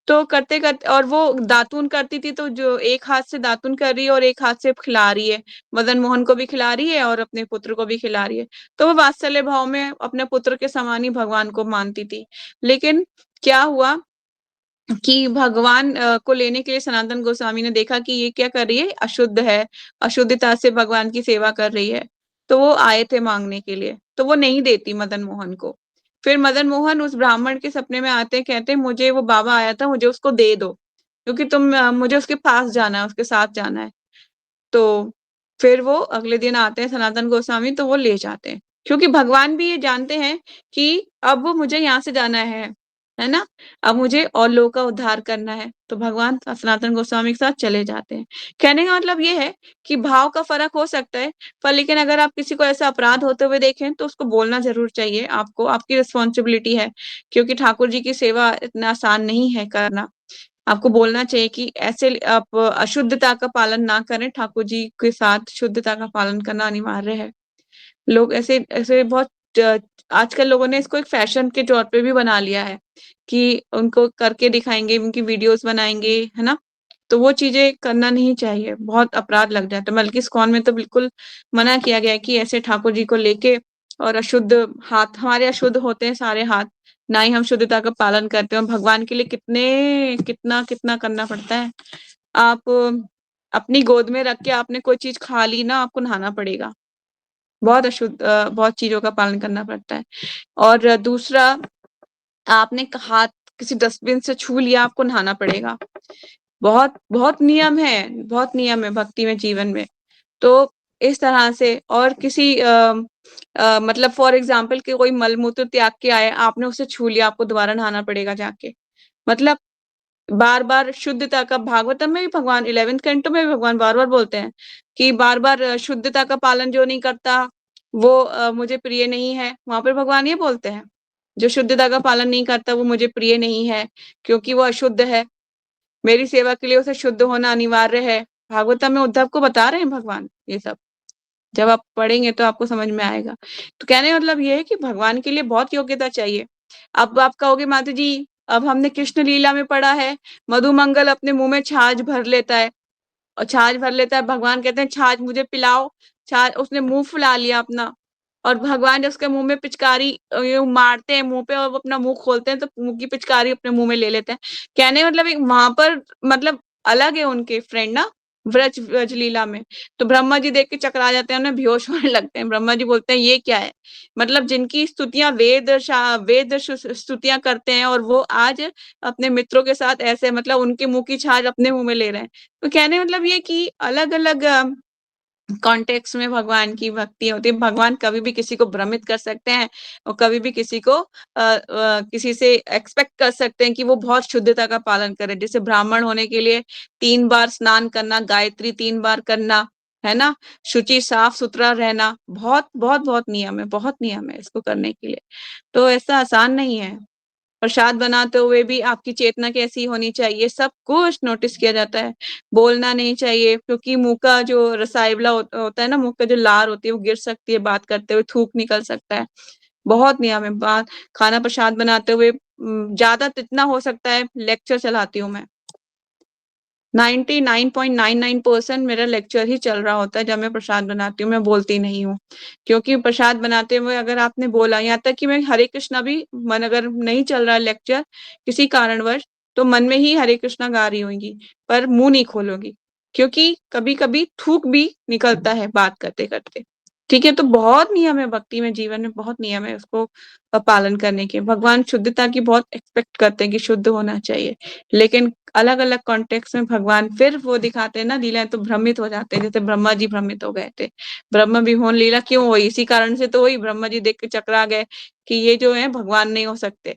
A: तो करते-करते और वो दातून करती थी तो जो एक हाथ से दातून कर रही है और एक हाथ से खिला रही है। मदन मोहन को भी खिला रही है और अपने पुत्र को भी खिला रही है। तो वो वात्सल्य भाव में अपने पुत्र के समान ही भगवान को मानती थी। लेकिन क्या हुआ कि भगवान को लेने के लिए सनातन गोस्वामी ने देखा कि ये क्या कर रही है, अशुद्ध है, अशुद्धता से भगवान की सेवा कर रही है। तो वो आए थे माँगने के लिए, तो वो नहीं देती मदन मोहन को। फिर मदन मोहन उस ब्राह्मण के सपने में आते हैं, कहते हैं मुझे वो बाबा आया था, मुझे उसको दे दो, क्योंकि मुझे उसके पास जाना है, उसके साथ जाना है। तो फिर वो अगले दिन आते हैं सनातन गोस्वामी तो वो ले जाते हैं। क्योंकि भगवान भी ये जानते हैं कि अब वो मुझे यहाँ से जाना है ना? अब मुझे और लोगों का उद्धार करना है, तो भगवान सनातन गोस्वामी के साथ चले जाते हैं। कहने का मतलब ये है कि भाव का फ़र्क हो सकता है, पर लेकिन अगर आप किसी को ऐसा अपराध होते हुए देखें, तो उसको बोलना ज़रूर चाहिए आपको, आपकी रिस्पॉन्सिबिलिटी है, क्योंकि ठाकुर जी की सेवा इतना आसान नहीं है करना। आपको बोलना चाहिए कि ऐसे आप अशुद्धता का पालन ना करें, ठाकुर जी के साथ शुद्धता का पालन करना अनिवार्य है। लोग ऐसे ऐसे बहुत आजकल लोगों ने इसको एक फैशन के तौर पे भी बना लिया है, कि उनको करके दिखाएँगे, उनकी वीडियोज़ बनाएँगे, है ना? तो वो चीज़ें करना नहीं चाहिए, बहुत अपराध लग जाता है, बल्कि इस्कॉन में तो बिल्कुल मना किया गया है कि ऐसे ठाकुर जी को लेके और अशुद्ध हाथ हमारे अशुद्ध होते हैं सारे हाथ, ना ही हम शुद्धता का पालन करते हैं और भगवान के लिए कितना करना पड़ता है। आप अपनी गोद में रख के आपने कोई चीज़ खा ली ना, आपको नहाना पड़ेगा। बहुत चीज़ों का पालन करना पड़ता है। और दूसरा आपने हाथ किसी डस्टबिन से छू लिया, आपको नहाना पड़ेगा। बहुत बहुत नियम है भक्ति में, जीवन में। तो इस तरह से और किसी मतलब फॉर एग्ज़ाम्पल कि कोई मल-मूत्र त्याग के आए, आपने उसे छू लिया, आपको दोबारा नहाना पड़ेगा जाके। मतलब बार-बार शुद्धता का भागवतम में भी भगवान 11th कैंटो में भी भगवान बार-बार बोलते हैं कि बार-बार शुद्धता का पालन जो नहीं करता, वो मुझे प्रिय नहीं है। वहाँ पे भगवान ये बोलते हैं, जो शुद्धता का पालन नहीं करता, वो मुझे प्रिय नहीं है, क्योंकि वो अशुद्ध है। मेरी सेवा के लिए उसे शुद्ध होना अनिवार्य है। भागवतम में उद्धव को बता रहे हैं भगवान ये सब। जब आप पढ़ेंगे तो आपको समझ में आएगा। तो कहने का मतलब ये है कि भगवान के लिए बहुत योग्यता चाहिए। अब आप कहोगे माता जी, अब हमने कृष्ण लीला में पढ़ा है, मधुमंगल अपने मुँह में छाछ भर लेता है और छाछ भर लेता है, भगवान कहते हैं छाछ मुझे पिलाओ, छा उसने मुँह फुला लिया अपना और भगवान जब उसके मुँह में पिचकारी यूँ मारते हैं मुँह पे और वो अपना मुँह खोलते हैं तो मुँह की पिचकारी अपने मुँह में ले लेते हैं। कहने का मतलब एक वहाँ पर मतलब अलग है उनके फ्रेंड ना, व्रज व्रज लीला में। तो ब्रह्मा जी देख के चकरा जाते हैं, उन्हें बेहोश होने लगते हैं। ब्रह्मा जी बोलते हैं ये क्या है? मतलब जिनकी स्तुतियाँ वेद स्तुतियाँ करते हैं और वो आज अपने मित्रों के साथ ऐसे मतलब उनके मुँह की छाछ अपने मुँह में ले रहे हैं। तो कहने का मतलब ये कि अलग-अलग कॉन्टेक्स्ट में भगवान की भक्ति होती है। भगवान कभी भी किसी को भ्रमित कर सकते हैं और कभी भी किसी से एक्सपेक्ट कर सकते हैं कि वो बहुत शुद्धता का पालन करे। जैसे ब्राह्मण होने के लिए 3 बार स्नान करना, गायत्री 3 बार करना, है ना? शुचि साफ-सुथरा रहना, बहुत नियम है इसको करने के लिए। तो ऐसा आसान नहीं है। प्रसाद बनाते हुए भी आपकी चेतना कैसी होनी चाहिए, सब कुछ नोटिस किया जाता है। बोलना नहीं चाहिए क्योंकि मुँह का जो रसायवला होता है ना, मुँह का जो लार होती है वो गिर सकती है बात करते हुए, थूक निकल सकता है। बहुत नियम है। खाना प्रसाद बनाते हुए ज़्यादा जितना हो सकता है लेक्चर चलाती हूँ मैं। 99.99% मेरा लेक्चर ही चल रहा होता है जब मैं प्रसाद बनाती हूँ, मैं बोलती नहीं हूँ। क्योंकि प्रसाद बनाते हुए अगर आपने बोला, यहाँ तक कि मैं हरे कृष्णा भी मन अगर नहीं चल रहा है लेक्चर किसी कारणवश, तो मन में ही हरे कृष्णा गा रही होंगी, पर मुँह नहीं खोलूँगी। क्योंकि कभी-कभी थूक भी निकलता है बात करते-करते। ठीक है? तो बहुत नियम है भक्ति में, जीवन में बहुत नियम है उसको पालन करने के। भगवान शुद्धता की बहुत एक्सपेक्ट करते हैं कि शुद्ध होना चाहिए। लेकिन अलग-अलग कॉन्टेक्स्ट में भगवान फिर वो दिखाते हैं ना लीलाएँ, तो भ्रमित हो जाते हैं, जैसे ब्रह्मा जी भ्रमित हो गए थे। ब्रह्म विमोहन लीला क्यों हुई? इसी कारण से तो हुई, ब्रह्मा जी देख के चकरा गए कि ये जो है भगवान नहीं हो सकते।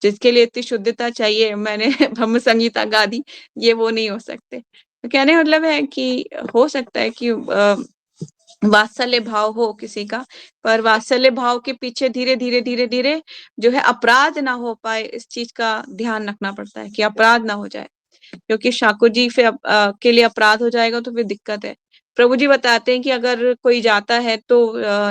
A: जिसके लिए इतनी शुद्धता चाहिए, मैंने ब्रह्म संगीता गा दी, ये वो नहीं हो सकते। तो कहने का मतलब है कि हो सकता है कि वात्सल्य भाव हो किसी का, पर वात्सल्य भाव के पीछे धीरे-धीरे, धीरे-धीरे जो है अपराध ना हो पाए, इस चीज़ का ध्यान रखना पड़ता है कि अपराध ना हो जाए। क्योंकि ठाकुर जी के लिए अपराध हो जाएगा तो फिर दिक्कत है। प्रभु जी बताते हैं कि अगर कोई जाता है तो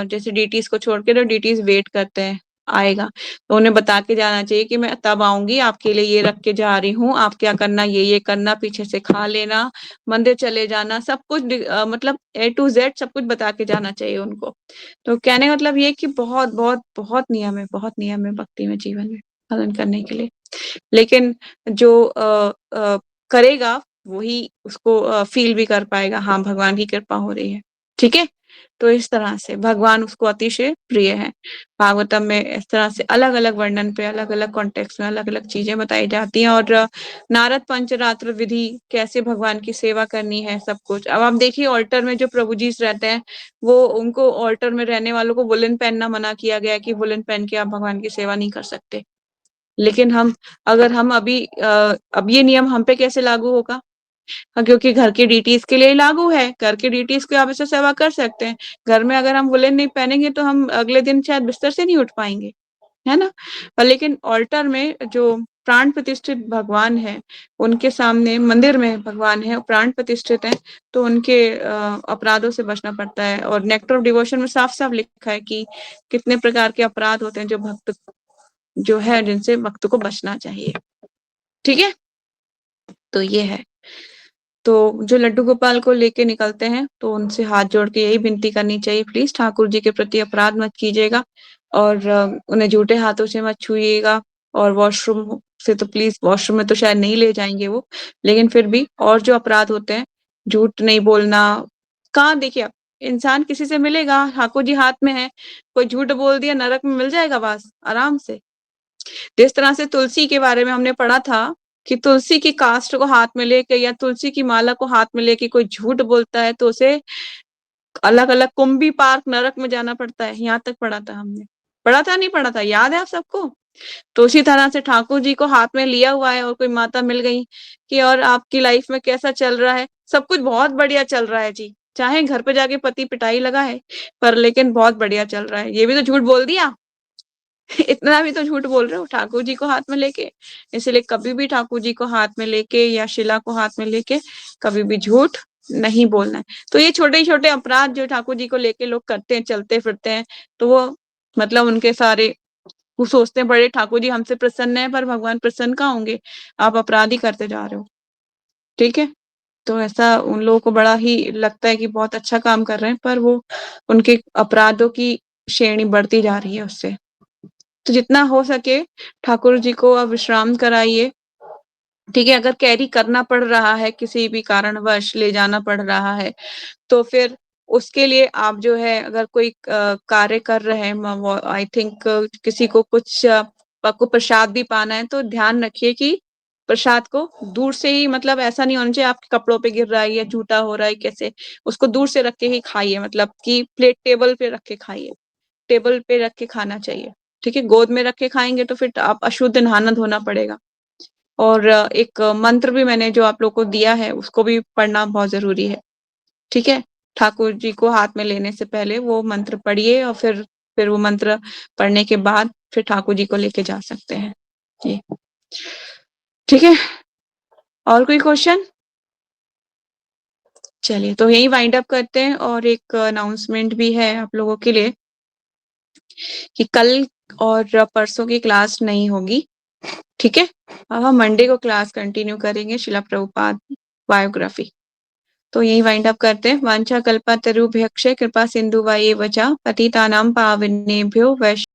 A: जैसे डीटीज़ को छोड़ के, तो डीटीज़ वेट करते हैं, आएगा। तो उन्हें बता के जाना चाहिए कि मैं तब आऊँगी, आपके लिए ये रख के जा रही हूँ, आप क्या करना, ये करना, पीछे से खा लेना, मंदिर चले जाना, सब कुछ मतलब ए टू ज़ेड सब कुछ बता के जाना चाहिए उनको। तो कहने का मतलब ये है कि बहुत, बहुत, बहुत नियम है भक्ति में, जीवन में पालन करने के लिए। लेकिन जो करेगा वही उसको फ़ील भी कर पाएगा, हाँ, भगवान की कृपा हो रही है। ठीक है? तो इस तरह से भगवान उसको अतिशय प्रिय है। भागवतम में इस तरह से अलग-अलग वर्णन पे, अलग-अलग कॉन्टेक्स्ट में अलग-अलग चीज़ें बताई जाती हैं और नारद पंचरात्र विधि, कैसे भगवान की सेवा करनी है, सब कुछ। अब आप देखिए ऑल्टर में जो प्रभु जी रहते हैं, वो उनको ऑल्टर में रहने वालों को वुलन पहनना मना किया गया है कि वुलन पहन के आप भगवान की सेवा नहीं कर सकते। लेकिन अगर हम अभी अब ये नियम हम पे कैसे लागू होगा? क्योंकि घर की डीटीज़ के लिए लागू है, घर की डीटीज़ की आप ऐसे सेवा कर सकते हैं। घर में अगर हम वुलन नहीं पहनेंगे तो हम अगले दिन शायद बिस्तर से नहीं उठ पाएँगे, है ना? लेकिन ऑल्टर में जो प्राण प्रतिष्ठित भगवान हैं, उनके सामने मंदिर में भगवान हैं, प्राण प्रतिष्ठित हैं, तो उनके अपराधों से बचना पड़ता है और नेक्टर ऑफ डिवोशन में साफ-साफ लिखा है कि कितने प्रकार के अपराध होते हैं जो भक्त जो है जिनसे भक्त को बचना चाहिए। ठीक है? तो ये है। तो जो लड्डू गोपाल को लेके निकलते हैं, तो उनसे हाथ जोड़ के यही विनती करनी चाहिए, प्लीज़ ठाकुर जी के प्रति अपराध मत कीजिएगा और उन्हें झूठे हाथों से मत छुइएगा और वॉशरूम से तो प्लीज़ वॉशरूम में तो शायद नहीं ले जाएँगे वो, लेकिन फिर भी और जो अपराध होते हैं, झूठ नहीं बोलना कहाँ देखिए आप, इंसान किसी से मिलेगा, ठाकुर जी हाथ में हैं, कोई झूठ बोल दिया नरक में मिल जाएगा वास, आराम से। जिस तरह से तुलसी के बारे में हमने पढ़ा था कि तुलसी की काष्ठ को हाथ में लेके या तुलसी की माला को हाथ में लेके कोई झूठ बोलता है तो उसे अलग-अलग कुंभी पार्क नरक में जाना पड़ता है, यहाँ तक पढ़ा था हमने। पढ़ा था नहीं पढ़ा था, याद है आप सबको? तो उसी तरह से ठाकुर जी को हाथ में लिया हुआ है और कोई माता मिल गई कि और आपकी लाइफ में कैसा चल रहा है? सब कुछ बहुत बढ़िया चल रहा है जी। चाहे घर पे जाके पति पिटाई लगाए, पर लेकिन बहुत बढ़िया चल रहा है। ये भी तो झूठ बोल दिया। इतना भी तो झूठ बोल रहे हो ठाकुर जी को हाथ में लेके। इसलिए कभी भी ठाकुर जी को हाथ में लेके या शिला को हाथ में लेके कभी भी झूठ नहीं बोलना है। तो ये छोटे-छोटे अपराध जो ठाकुर जी को लेके लोग करते हैं, चलते-फिरते हैं, तो वो मतलब उनके सारे वो सोचते हैं बड़े ठाकुर जी हमसे प्रसन्न हैं, पर भगवान प्रसन्न कहाँ होंगे? आप अपराध ही करते जा रहे हो। ठीक है? तो ऐसा उन लोगों को बड़ा ही लगता है कि बहुत अच्छा काम कर रहे हैं, पर वो उनके अपराधों की श्रेणी बढ़ती जा रही है उससे। तो जितना हो सके ठाकुर जी को आप विश्राम कराइए, ठीक है? अगर कैरी करना पड़ रहा है, किसी भी कारणवश ले जाना पड़ रहा है, तो फिर उसके लिए आप जो है अगर कोई कार्य कर रहे हैं म वो आई थिंक किसी को कुछ आपको प्रसाद भी पाना है, तो ध्यान रखिए कि प्रसाद को दूर से ही मतलब ऐसा नहीं होना चाहिए आपके कपड़ों पे गिर रहा है या जूठा हो रहा है कैसे, उसको दूर से रख के ही खाइए मतलब कि प्लेट टेबल पे रख के खाइए। टेबल पे रख के खाना चाहिए, ठीक है? गोद में रख के खाएँगे तो फिर आप अशुद्ध नहाना-धोना पड़ेगा और एक मंत्र भी मैंने जो आप लोग को दिया है, उसको भी पढ़ना बहुत ज़रूरी है, ठीक है? ठाकुर जी को हाथ में लेने से पहले वो मंत्र पढ़िए और फिर वो मंत्र पढ़ने के बाद फिर ठाकुर जी को लेके जा सकते हैं। जी, ठीक है? और कोई क्वेश्चन? चलिए, तो यहीं वाइंड अप करते हैं और एक अनाउंसमेंट भी है आप लोगों के लिए कि कल और परसों की क्लास नहीं होगी, ठीक है? अब हम मंडे को क्लास कंटिन्यू करेंगे, शिला प्रभुपाद बायोग्राफी। तो यही वाइंड अप करते हैं। वांछा कल्पतरुभ्यश्च कृपा सिंधु वैव च पतितानां पावनेभ्यो वैष्णवेभ्यो